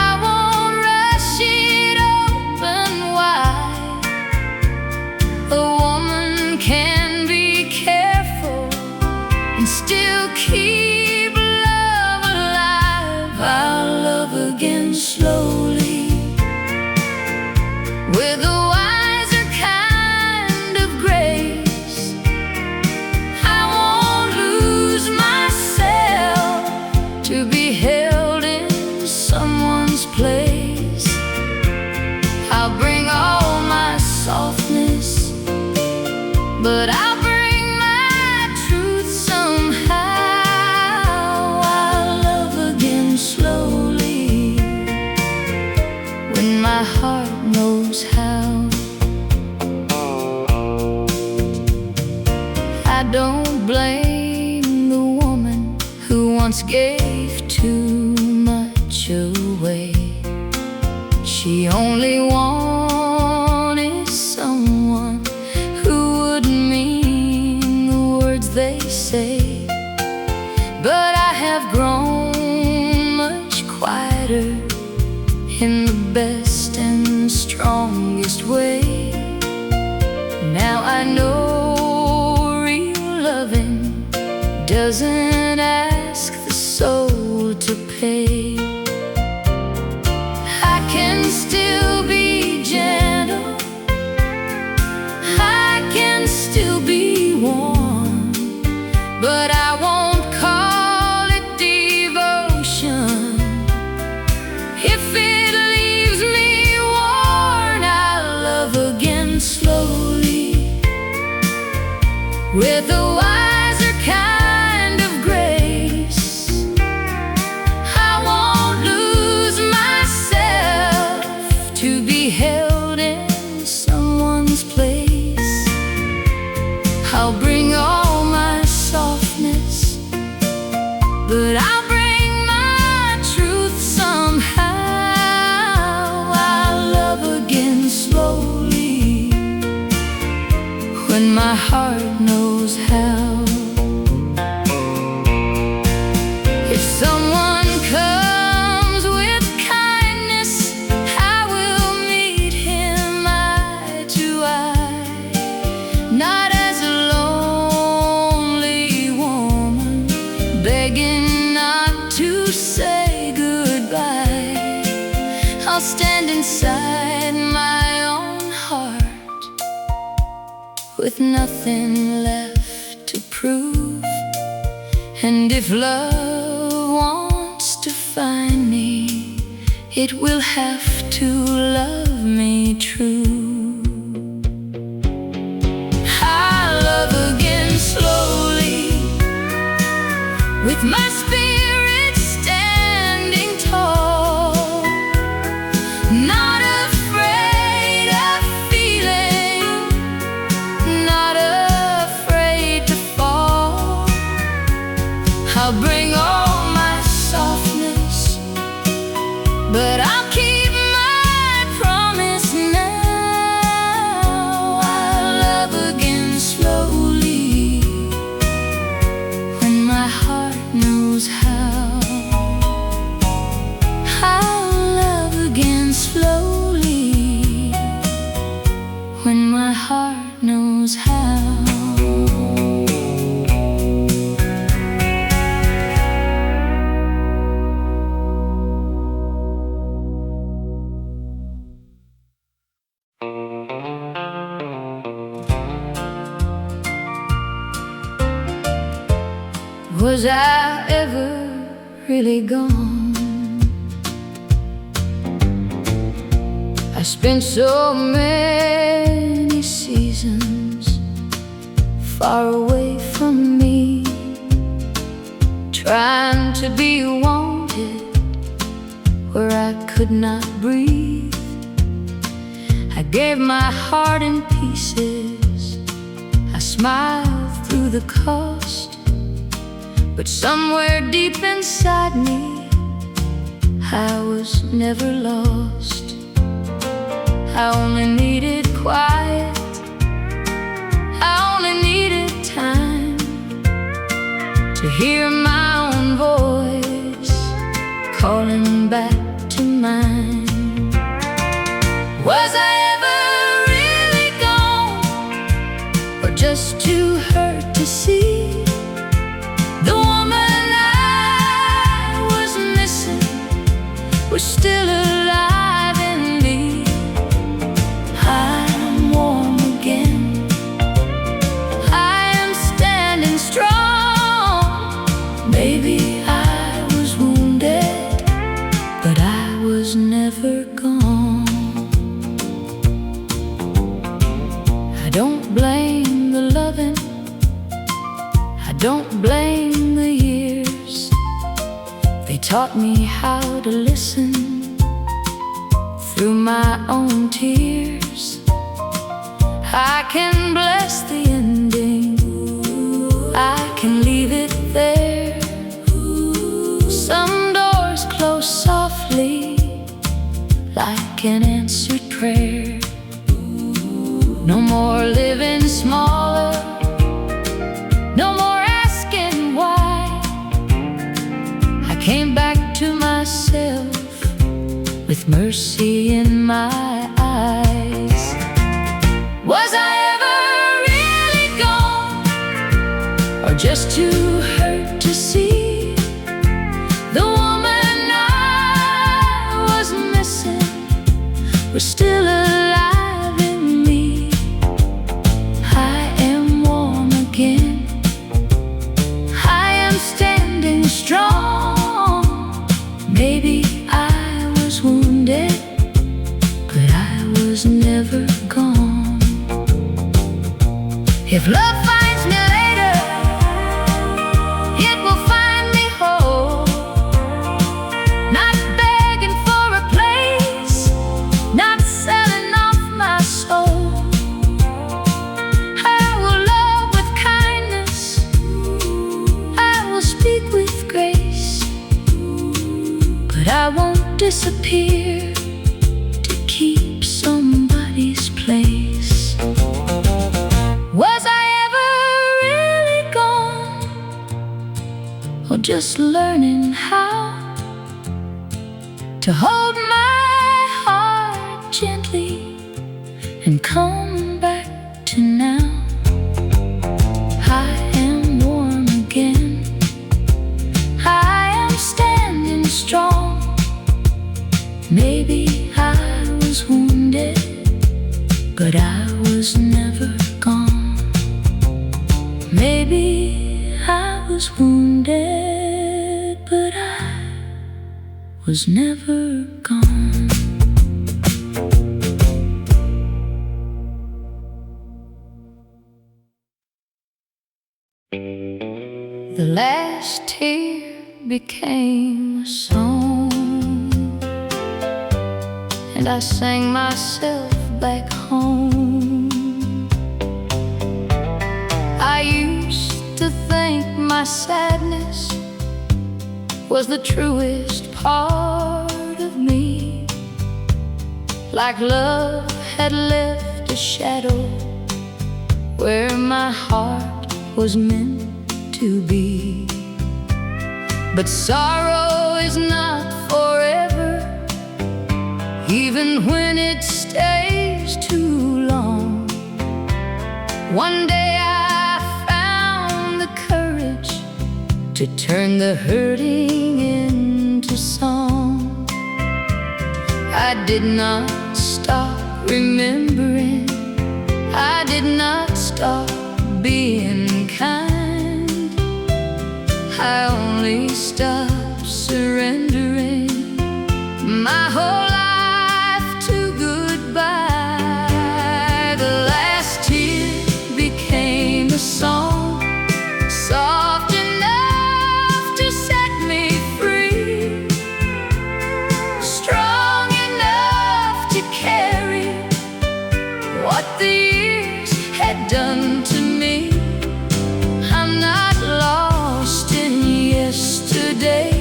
I won't rush it open wide. A woman can be careful and still keep love alive. I'll love again slowly with a wiser kind of grace. I won't lose myself to be held in someone's place. I'll bring all my softness, but I'll bring my truth somehow. I'll love again slowly when my heart knows how. I don't blame the woman who once gave too much away. She only wanted someone who would mean the words they say. But I have grown much quieter in the best and strongest way. Now I know real loving doesn't ask the soul to pay. I can still be gentle, I can still be warm, but I won't call it devotion If it leaves me worn, I'll love again slowly, with a wiser kind of grace. I won't lose myself to be held in someone's place. I'll bring all my softness, but I'll bring my truth somehow. I'll love again slowly, when my heart knows how. If someone comes with kindness, I will meet him eye to eye, not as a lonely woman begging not to say goodbye. I'll stand inside my own heart with nothing left to prove. And if love wants to find me, it will have to love me true. I'll love again slowly, with my spirit standing tall, not afraid of feeling, not afraid to fall. I'll bring all my softness, but I'll keep my promise now. I'll love again slowly, when my heart knows how. I'll love again slowly, when my heart knows how. Was I ever really gone? I spent so many seasons far away from me, trying to be wanted where I could not breathe. I gave my heart in pieces, I smiled through the cost. But somewhere deep inside me, I was never lost. I only needed quiet, I only needed time to hear my own voice calling back to mine. Was I ever really gone, or just too hurt to see the woman I was missing was still alive in me? I'm warm again, I am standing strong. Maybe I was wounded, but I was never gone. I don't blame the loving, I don't blame the years. They taught me how to listen through my own tears. I can bless the ending, I can leave it there. Some doors close softly, like an answered prayer. No more living smaller, no more asking why. I came back to myself with mercy in my eyes. Was I ever really gone, or just too hurt to see the woman I was missing was still alive in me? I am warm again, I am standing strong. Maybe I was If love finds me later, it will find me whole, not begging for a place, not selling off my soul. I will love with kindness, I will speak with grace, but I won't disappear to keep somebody's place. Was I ever really gone, or just learning how to hold my heart gently and come back to now? I am warm again, I am standing strong. Maybe I was wounded, but I was never gone. Maybe I was wounded, but I was never gone. The last tear became a song, and I sang myself back home. I used to think my sadness was the truest part of me, like love had left a shadow where my heart was meant to be. But sorrow is not forever, even when it stays too long. One day I found the courage to turn the hurting into song. I did not stop remembering, I did not stop being kind. I only stopped surrendering my whole life to goodbye. The last tear became a song, soft enough to set me free, strong enough to carry what the years had done to me. I'm not lost in yesterday,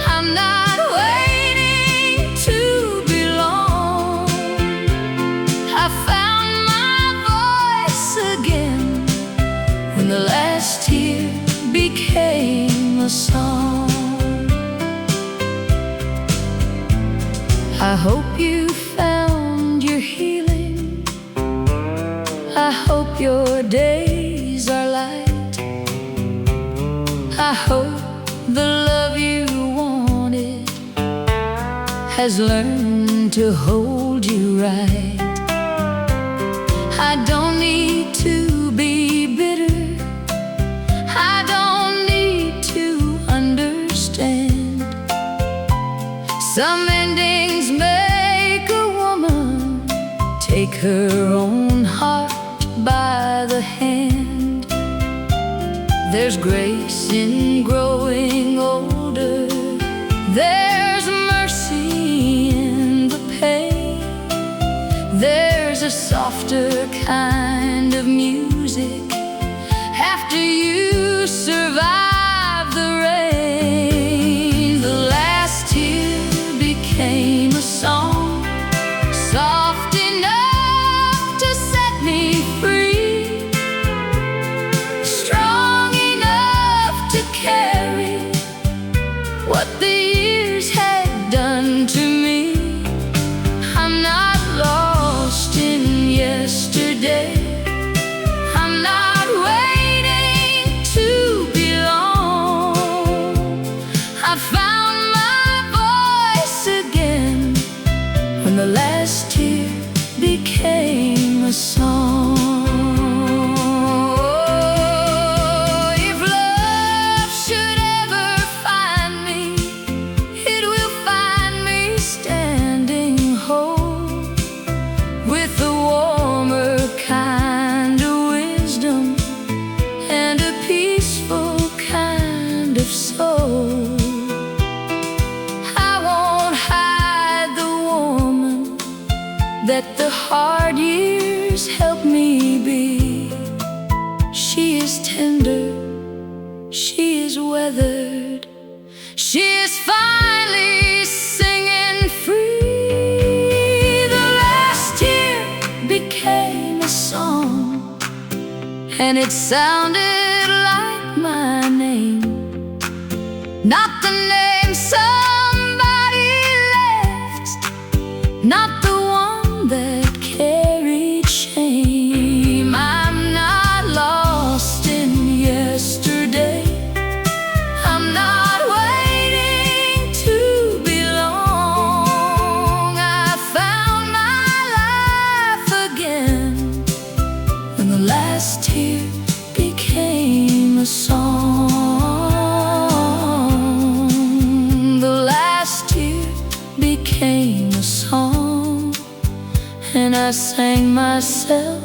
I'm not waiting to belong. I found my voice again when the last tear became a song. I hope you found your healing, I hope your days are light. I hope the love you wanted has learned to hold you right. I don't need to be bitter, I don't need to understand. Some endings make a woman take her own heart by the hand. There's grace in growing older, there's mercy in the pain, there's a softer kind of music after you survive the rain. The last tear became a song, soft enough to set me free, strong enough to carry what the years had done to me. I'm not lost in yesterday, I'm not let the hard years help me be. She is tender, she is weathered, she is finally singing free. The last year became a song, and it sounded like my name. Not the name somebody left, not the one that carried shame. I'm not lost in yesterday, I'm not waiting to belong. I found my life again, and the last tear became a song. The last tear became a song, and I sang myself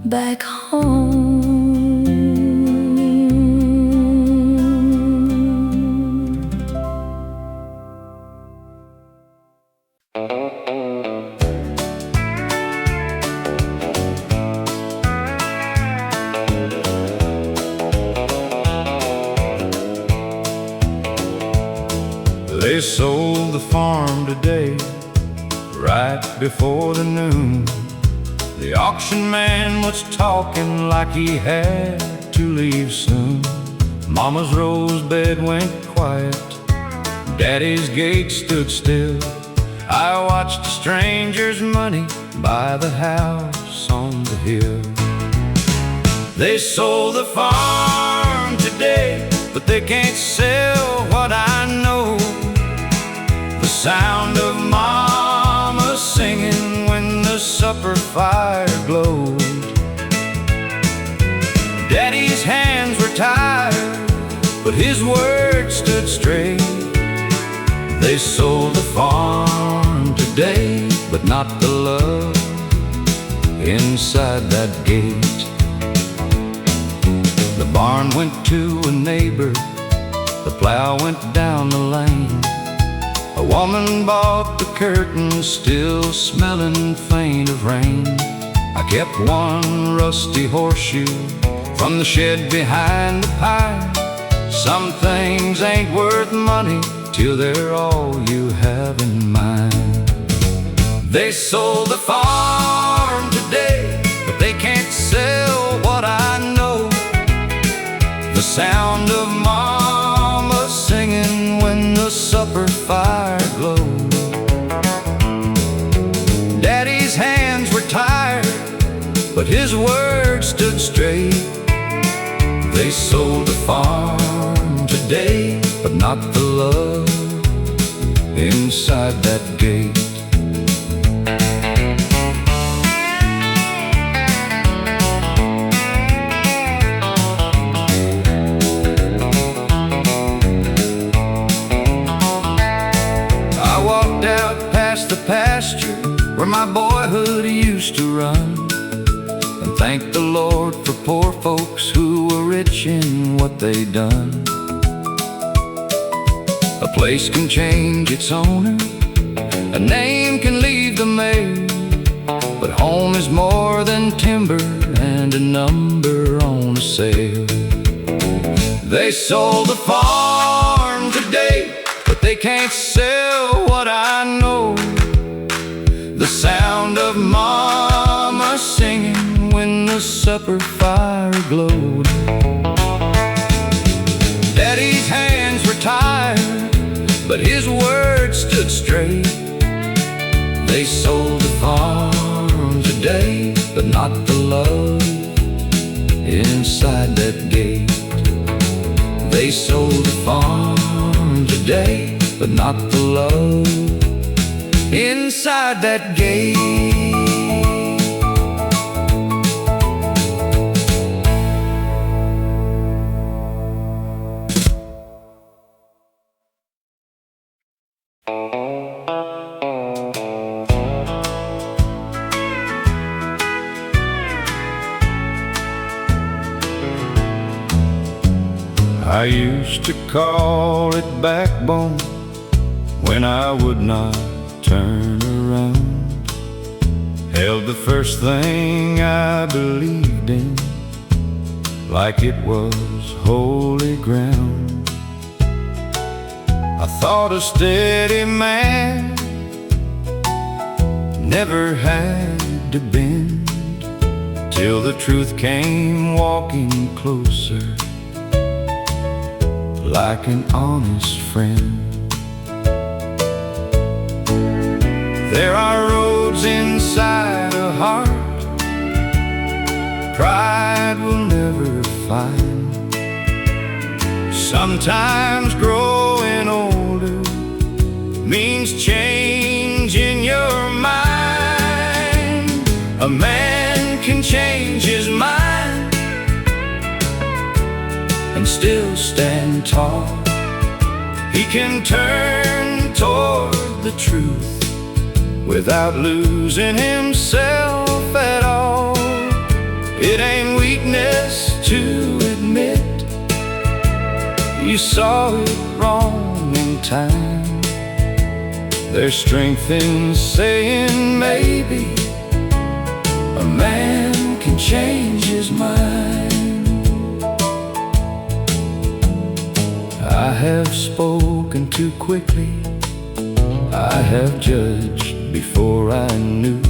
back home. They sold the farm today, right before the noon. The auction man was talking like he had to leave soon. Mama's rose bed went quiet, Daddy's gate stood still. I watched a stranger's money buy the house on the hill. They sold the farm today, but they can't sell what I know. The sound of Mama singing when the supper fire glowed. Daddy's hands were tired, but his words stood straight. They sold the farm today, but not the love inside that gate. The barn went to a neighbor, the plow went down the lane. A woman bought the curtains, still smelling faint of rain. I kept one rusty horseshoe from the shed behind the pine. Some things ain't worth money till they're all you have in mind. They sold the farm today, but they can't sell what I know. The sound of Mama singing when the supper fire glowed. Daddy's hands were tired, but his words stood straight. They sold the farm today, but not the love inside that gate. The pasture where my boyhood used to run, and thank the Lord for poor folks who were rich in what they done. A place can change its owner, a name can leave the mayor, but home is more than timber and a number on a sale. They sold the farm today, but they can't sell what I know. The sound of Mama singing when the supper fire glowed. Daddy's hands were tired, but his words stood straight. They sold the farm today, but not the love inside that gate. They sold the farm today, but not the love inside that gate. I used to call it backbone when I would not turn around. held the first thing I believed in like it was holy ground. I thought a steady man never had to bend, till the truth came walking closer like an honest friend. There are roads inside a heart pride will never find. Sometimes growing older means changing your mind. A man can change his mind and still stand tall. He can turn toward the truth without losing himself at all. It ain't weakness to admit you saw it wrong in time. There's strength in saying maybe a man can change his mind. I have spoken too quickly, I have judged before I knew,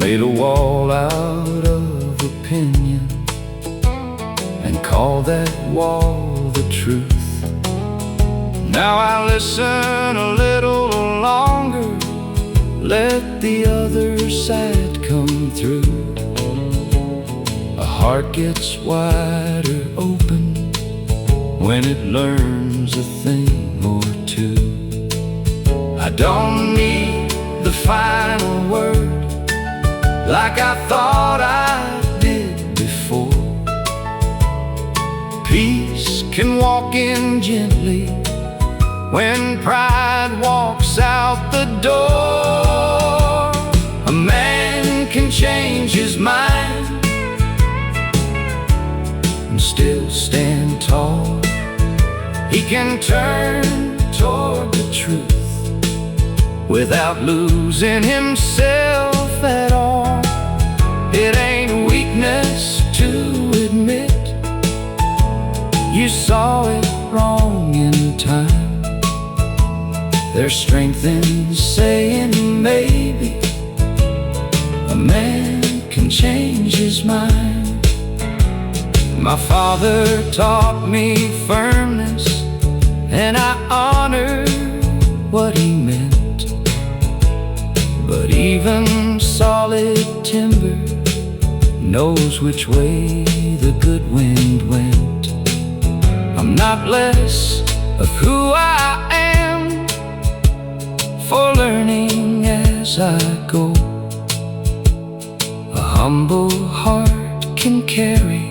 made a wall out of opinion and called that wall the truth. Now I listen a little longer, let the other side come through. A heart gets wider open when it learns a thing or two. I don't need the final word like I thought I did before. Peace can walk in gently when pride walks out the door. A man can change his mind and still stand tall. He can turn toward the truth without losing himself at all. It ain't weakness to admit you saw it wrong in time. There's strength in saying maybe a man can change his mind. My father taught me firmness, and I honor what he meant. But even solid timber knows which way the good wind went. I'm not less of who I am for learning as I go. A humble heart can carry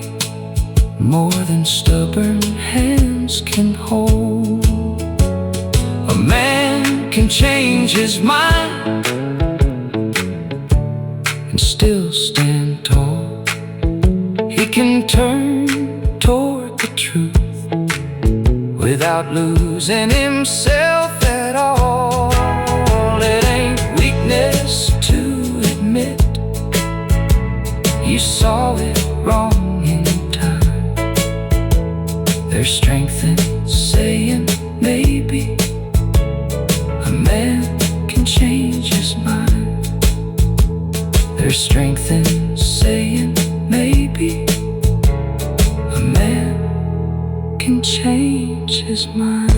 more than stubborn hands can hold. A man can change his mind and still stand tall. He can turn toward the truth without losing himself at all. It ain't weakness to admit you saw it wrong in time. There's strength in saying maybe a man can change his mind. There's strength in saying maybe a man can change his mind.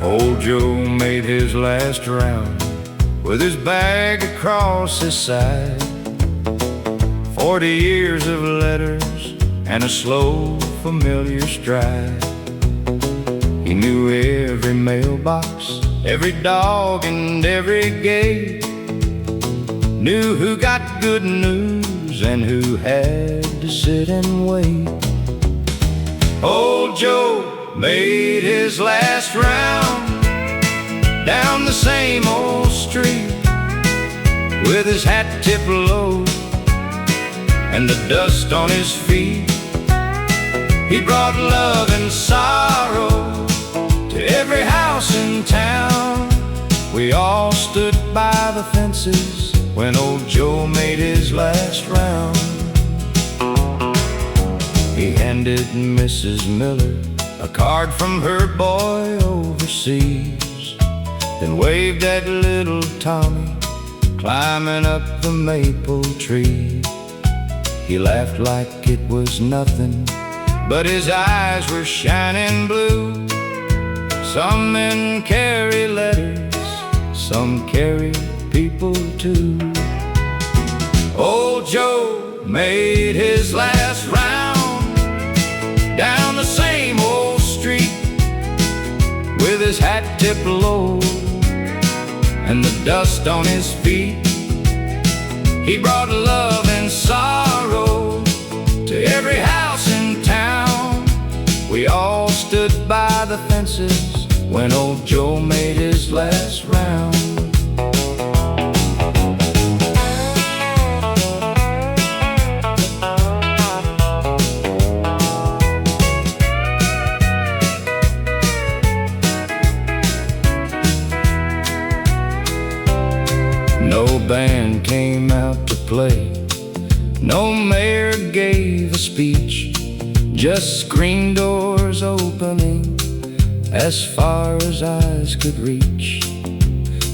Old Joe made his last round with his bag across his side. 40 years of letters and a slow, familiar stride. He knew every mailbox, every dog and every gate. Knew who got good news and who had to sit and wait. Old Joe made his last round down the same old street with his hat tipped low and the dust on his feet. He brought love and sorrow to every house in town. We all stood by the fences when old Joe made his last round. He handed Mrs. Miller a card from her boy overseas, then waved at little Tommy climbing up the maple tree. He laughed like it was nothing, but his eyes were shining blue. Some men carry letters, some carry people too. Old Joe made his last round down the same old street with his hat tipped low and the dust on his feet. He brought love and sorrow to every house in town. We all stood by the fences when old Joe made his last round. No band came out to play, no mayor gave a speech, just screen doors opening as far as eyes could reach.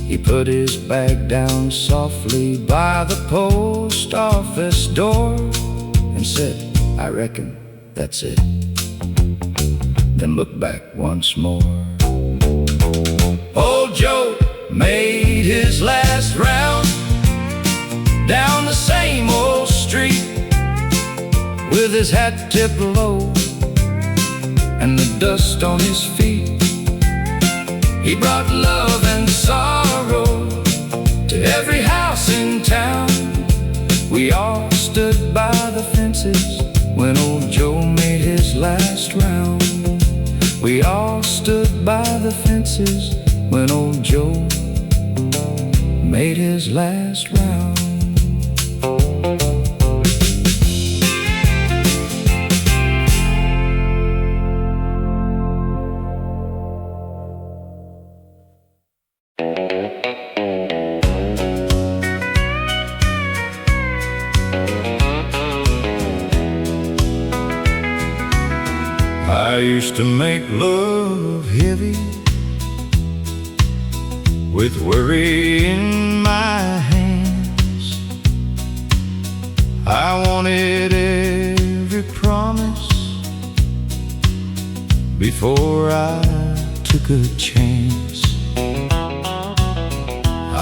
He put his bag down softly by the post office door and said, "I reckon that's it." Then looked back once more. Old Joe made his last round down the same old street with his hat tipped low and the dust on his feet. He brought love and sorrow to every house in town. We all stood by the fences when old Joe made his last round. We all stood by the fences when old Joe made his last round. I used to make love heavy with worry in my hands. I wanted every promise before I took a chance.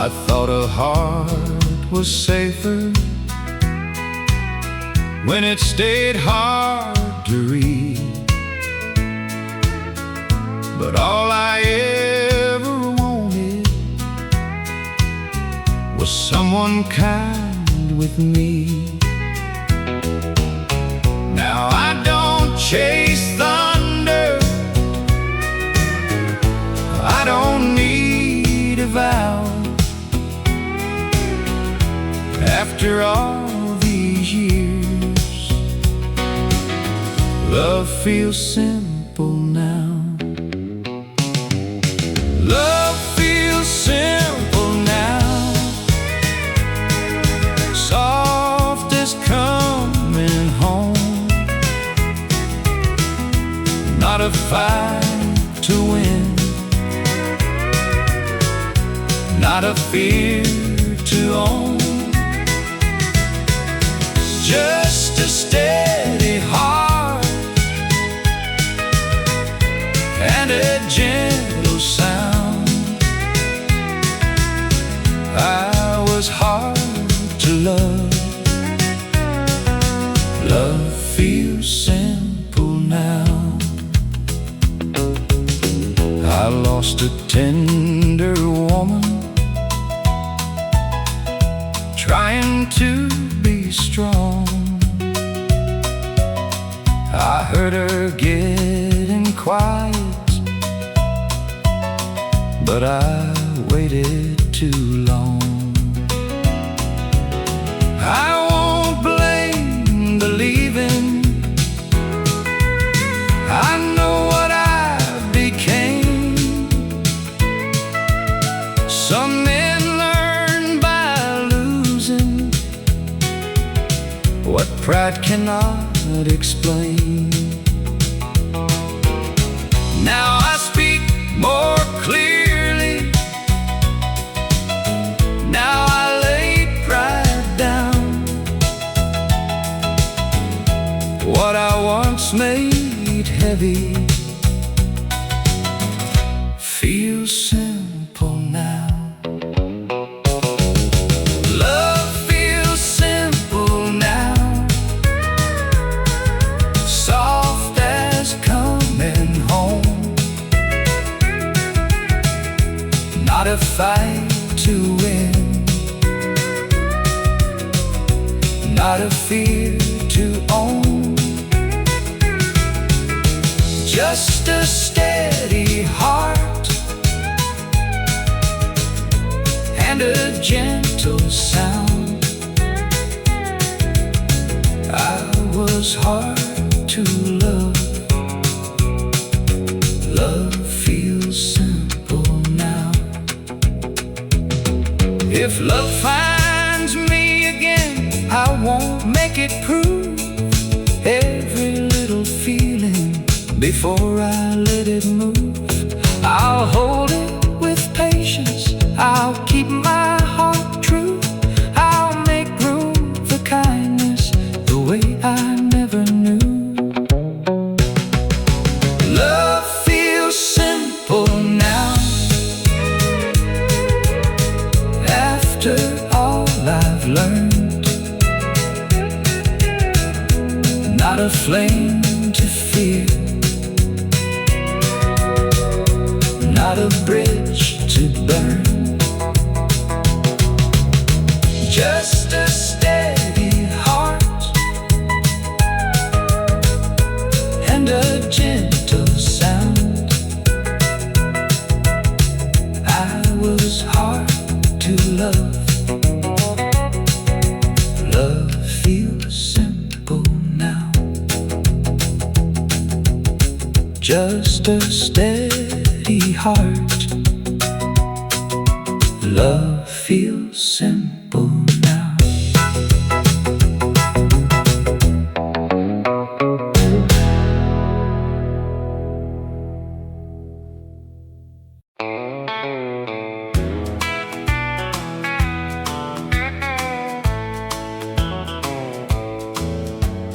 I thought a heart was safer when it stayed hard to read. But all I ever wanted was someone kind with me. Now I don't chase thunder, I don't need a vow. After all these years, love feels simple now. Love feels simple now, soft as coming home. Not a fight to win, not a fear to own. Just a steady heart and a gentle sound. I was hard to love. Love feels simple now. I lost a tender woman trying to be strong. I heard her get quiet, but I waited too long. I won't blame the leaving. I know what I became. Some men learn by losing what pride cannot explain. Now I speak more clearly. Now I lay pride down. What I once made heavy feels simple now. Love feels simple now, soft as coming home. Not a fight to win, not a fear to own. Just a steady heart and a gentle sound. I was hard to love. Love feels simple now. If love finds me again, I won't make it prove every little feeling before I let it move. I'll hold it with patience. I'll keep my heart true. I'll make room for kindness the way I never knew. Love feels simple now. After all I've learned, not a flame to fear, not a bridge to burn. Just a steady heart and a gentle sound. I was hard to love. Love feels simple now. Just a steady heart. Love feels simple now.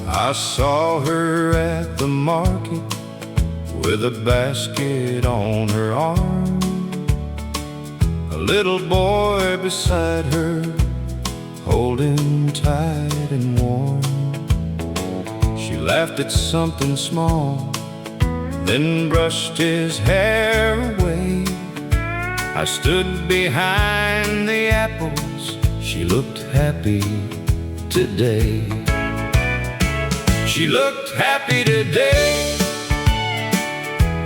I saw her at the market with a basket on her arm, a little boy beside her, holding tight and warm. She laughed at something small, then brushed his hair away. I stood behind the apples. She looked happy today. She looked happy today,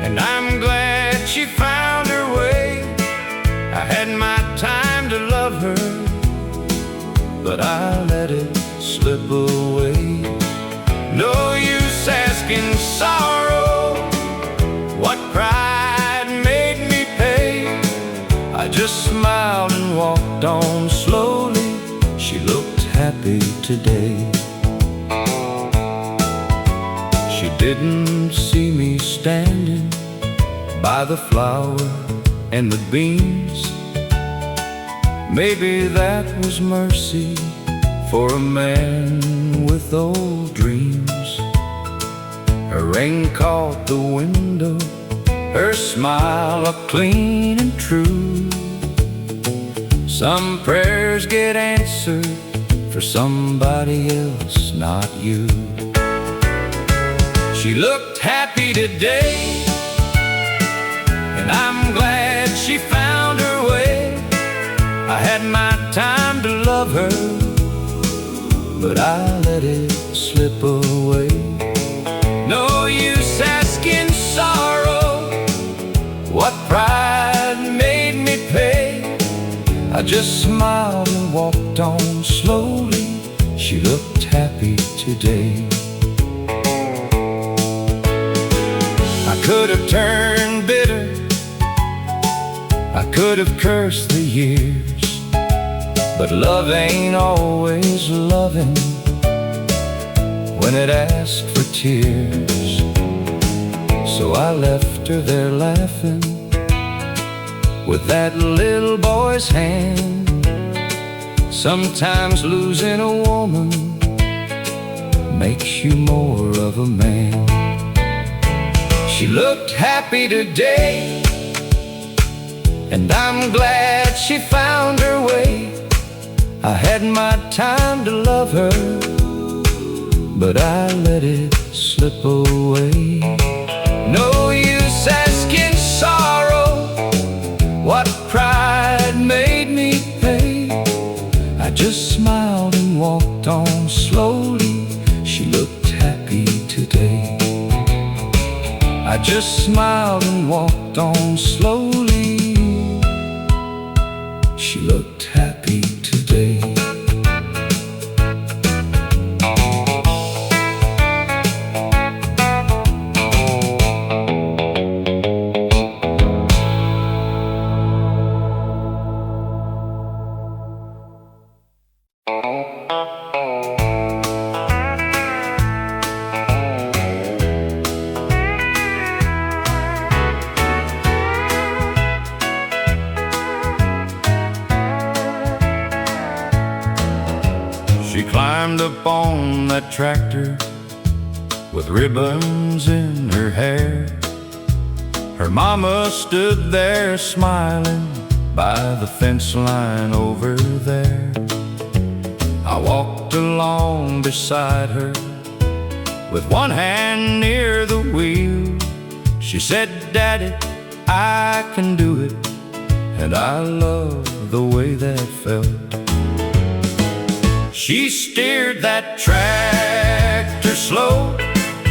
and I'm glad she found her way. I had my time to love her, but I let it slip away. No use asking sorrow what pride made me pay. I just smiled and walked on slowly. She looked happy today. She didn't see me standing by the flour and the beans. Maybe that was mercy for a man with old dreams. Her ring caught the window, her smile up clean and true. Some prayers get answered for somebody else, not you. She looked happy today, and I'm glad she found her way. I had my time to love her, but I let it slip away. No use asking sorrow just smiled and walked on slowly. She looked happy today. I could have turned bitter, I could have cursed the years, but love ain't always loving when it asks for tears. So I left her there laughing with that little boy's hand. Sometimes losing a woman makes you more of a man. She looked happy today, and I'm glad she found her way. I had my time to love her, but I let it slip away. No use asking sorrow what pride made me pay. I just smiled and walked on slowly. She looked happy today. I just smiled and walked on slowly. She looked happy today. She climbed up on that tractor with ribbons in her hair. Her mama stood there smiling by the fence line over there. I walked along beside her with one hand near the wheel. She said, "Daddy, I can do it," and I love the way that felt. She steered that tractor slow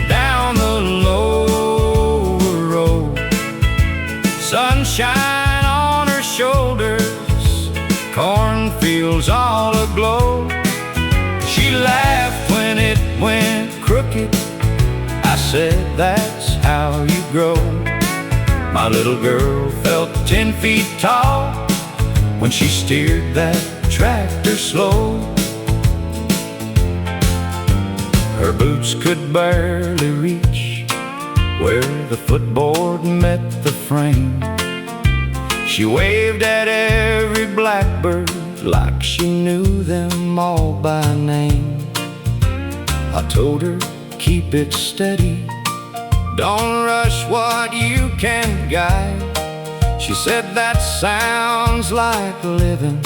down the lower road. Sunshine on her shoulders, cornfields all aglow. She laughed when it went crooked. I said, "That's how you grow." My little girl felt 10 feet tall when she steered that tractor slow. Her boots could barely reach where the footboard met the frame. She waved at every blackbird like she knew them all by name. I told her, "Keep it steady, don't rush what you can guide." She said, "That sounds like living,"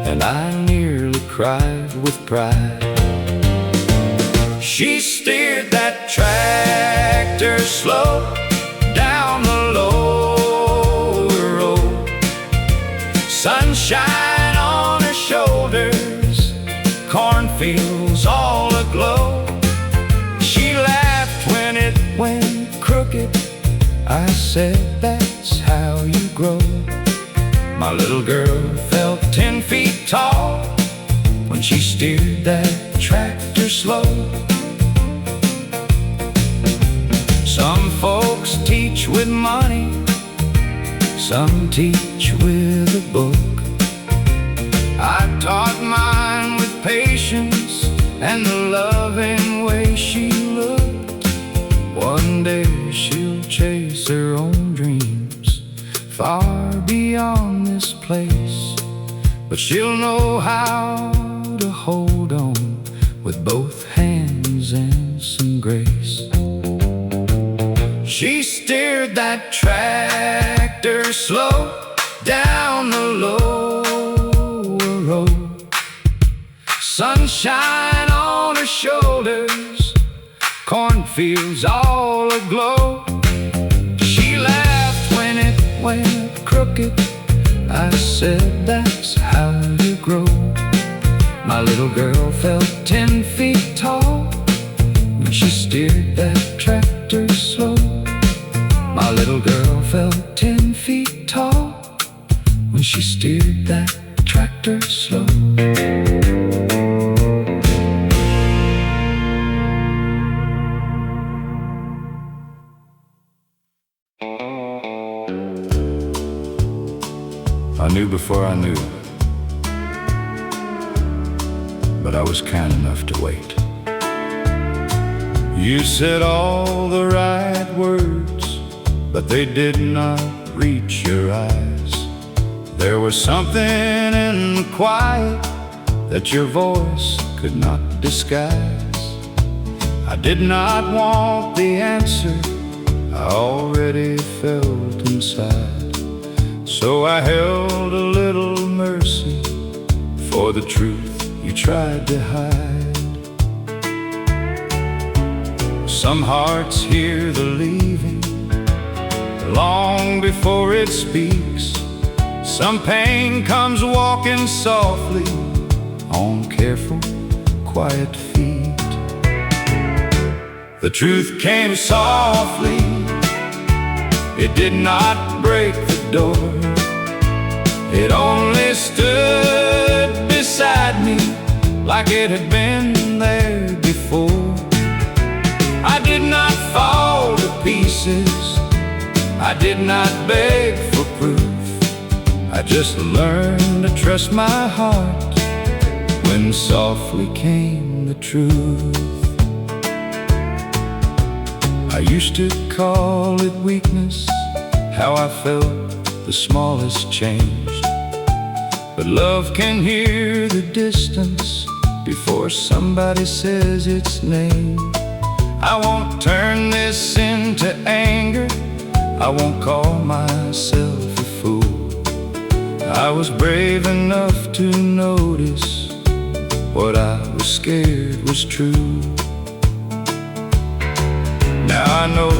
and I nearly cried with pride. She steered that tractor slow down the lower road. Sunshine on her shoulders, cornfields all aglow. She laughed when it went crooked. I said, "That's how you grow." My little girl felt 10 feet tall when she steered that tractor slow. Some folks teach with money, some teach with a book. I taught mine with patience and the loving way she looked. One day she'll chase her own dreams far beyond this place, but she'll know how to hold on with both hands and some grace. She steered that tractor slow down the lower road. Sunshine on her shoulders, cornfields all aglow. She laughed when it went crooked. I said, "That's how you grow." My little girl felt 10 feet tall when she steered that tractor slow. My little girl felt 10 feet tall when she steered that tractor. tractor slow. I knew before I knew, but I was kind enough to wait. You said all the right words, but they did not reach your eyes. There was something in the quiet that your voice could not disguise. I did not want the answer I already felt inside, so I held a little mercy for the truth you tried to hide. Some hearts hear the leaving long before it speaks. Some pain comes walking softly on careful, quiet feet. The truth came softly, it did not break the door. It only stood beside me like it had been there before. I did not fall to pieces, I did not beg for proof. I just learned to trust my heart when softly came the truth. I used to call it weakness, how I felt the smallest change. But love can hear the distance before somebody says its name. I won't turn this into anger, I won't call myself a fool. I was brave enough to notice what I was scared was true. Now I know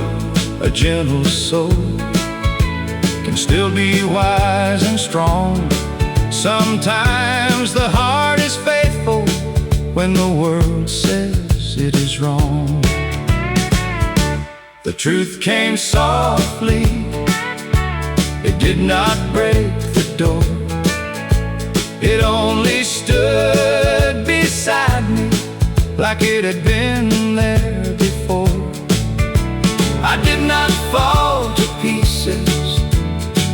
a gentle soul can still be wise and strong. Sometimes the heart is faithful when the world says it is wrong. The truth came softly, it did not break the door. It only stood beside me like it had been there before. I did not fall to pieces,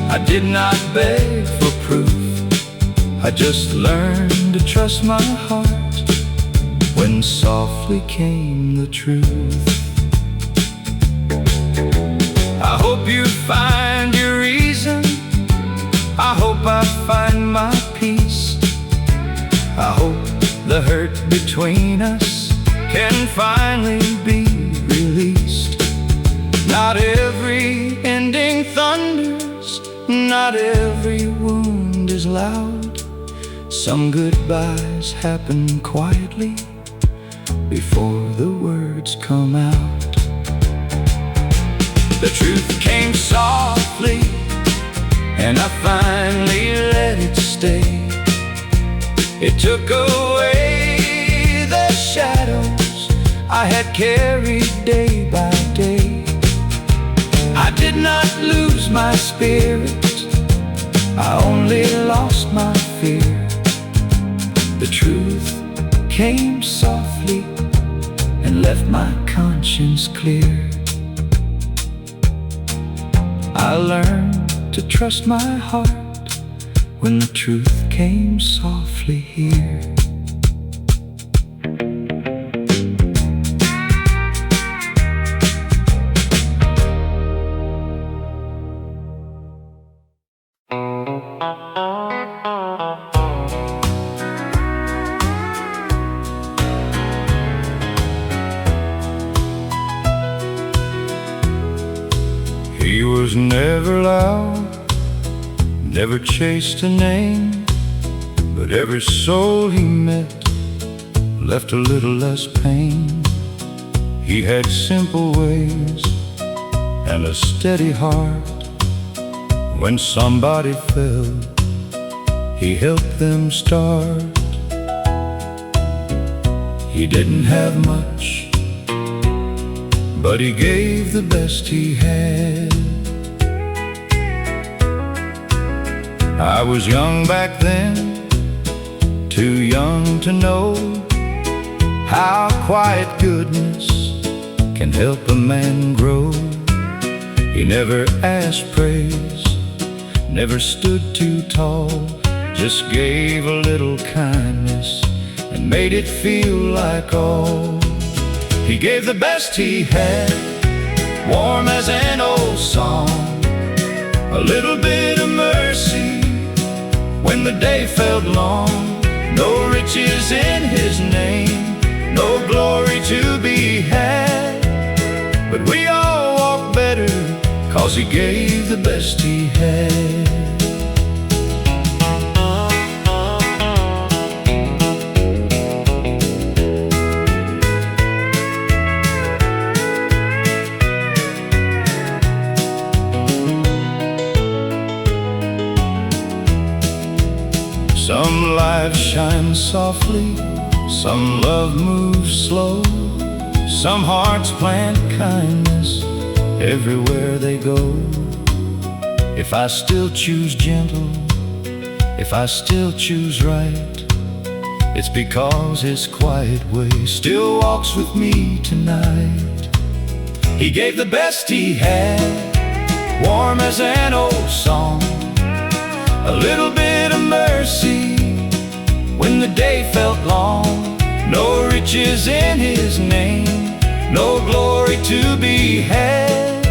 I did not beg for proof. I just learned to trust my heart when softly came the truth. I hope you find your reason, I hope I find my peace. I hope the hurt between us can finally be released. Not every ending thunders, not every wound is loud. Some goodbyes happen quietly before the words come out. The truth came softly, and I finally let it stay. It took away the shadows I had carried day by day. I did not lose my spirit, I only lost my fear. The truth came softly and left my conscience clear. I learned to trust my heart when the truth came softly here. He was never loud, never chased a name, but every soul he met left a little less pain. He had simple ways and a steady heart. When somebody fell, he helped them start. He didn't have much, but he gave the best he had. I was young back then, too young to know how quiet goodness can help a man grow. He never asked praise, never stood too tall, just gave a little kindness and made it feel like all. He gave the best he had, warm as an old song, a little bit of mercy when the day felt long. No riches in his name, no glory to be had, but we all walk better 'cause he gave the best he had. Some lives shine softly, some love moves slow, some hearts plant kindness everywhere they go. If I still choose gentle, if I still choose right, it's because his quiet way still walks with me tonight. He gave the best he had, warm as an old song, a little bit of mercy when the day felt long. No riches in his name, no glory to be had,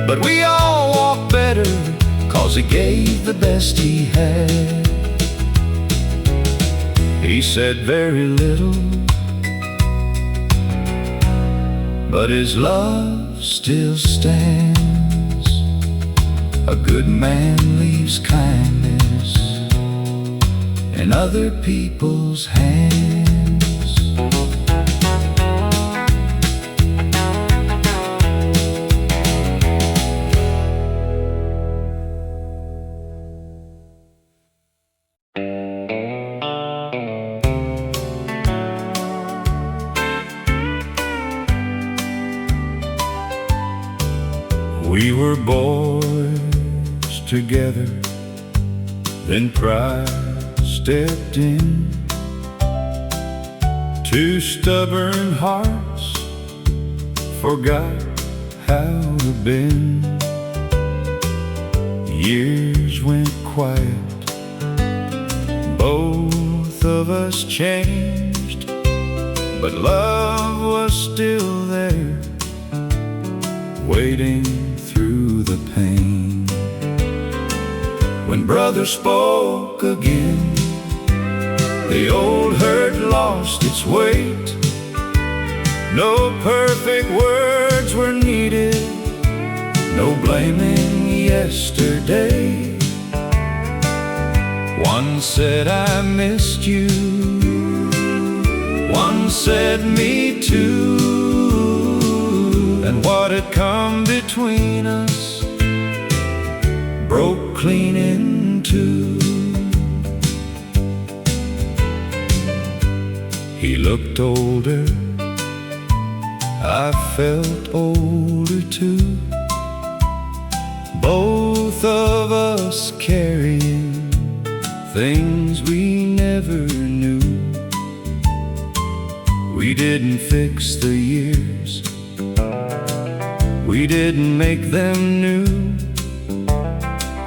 but we all walk better 'cause he gave the best he had. He said very little, but his love still stands. A good man leaves kindness in other people's hands. We were boys together, then pride stepped in. Two stubborn hearts forgot how to bend. Years went quiet, both of us changed, but love was still there, waiting through the pain. When brother spoke again, the old hurt lost its weight. No perfect words were needed, no blaming yesterday. One said I missed you, one said me too, and what had come between us broke clean in two. He looked older, I felt older too, both of us carrying things we never knew. We didn't fix the years, we didn't make them new,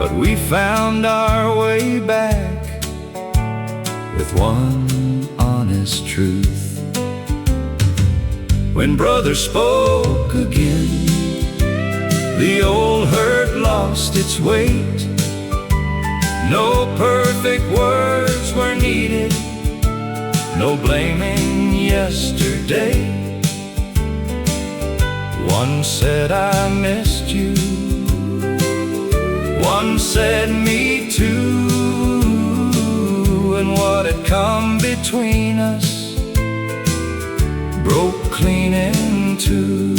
but we found our way back with one honest truth. When brother spoke again, the old hurt lost its weight. No perfect words were needed, no blaming yesterday. One said I missed you, one said me too, and what had come between us broke clean in two.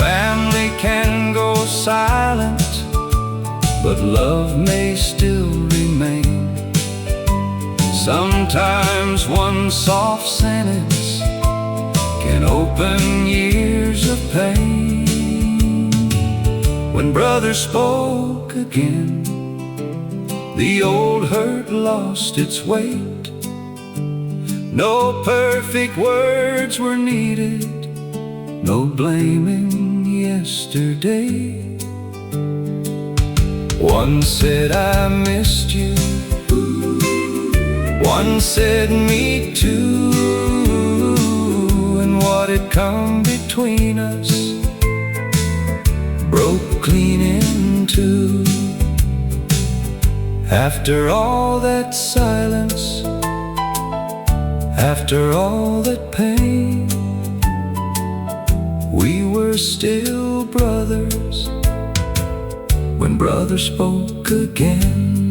Family can go silent, but love may still remain. Sometimes one soft sentence can open years of pain. When brother spoke again, The old hurt lost its weight. No perfect words were needed, no blaming yesterday. One said I missed you, one said me too, and what had come between us broke clean in two. After all that silence, after all that pain, we were still brothers when brothers spoke again.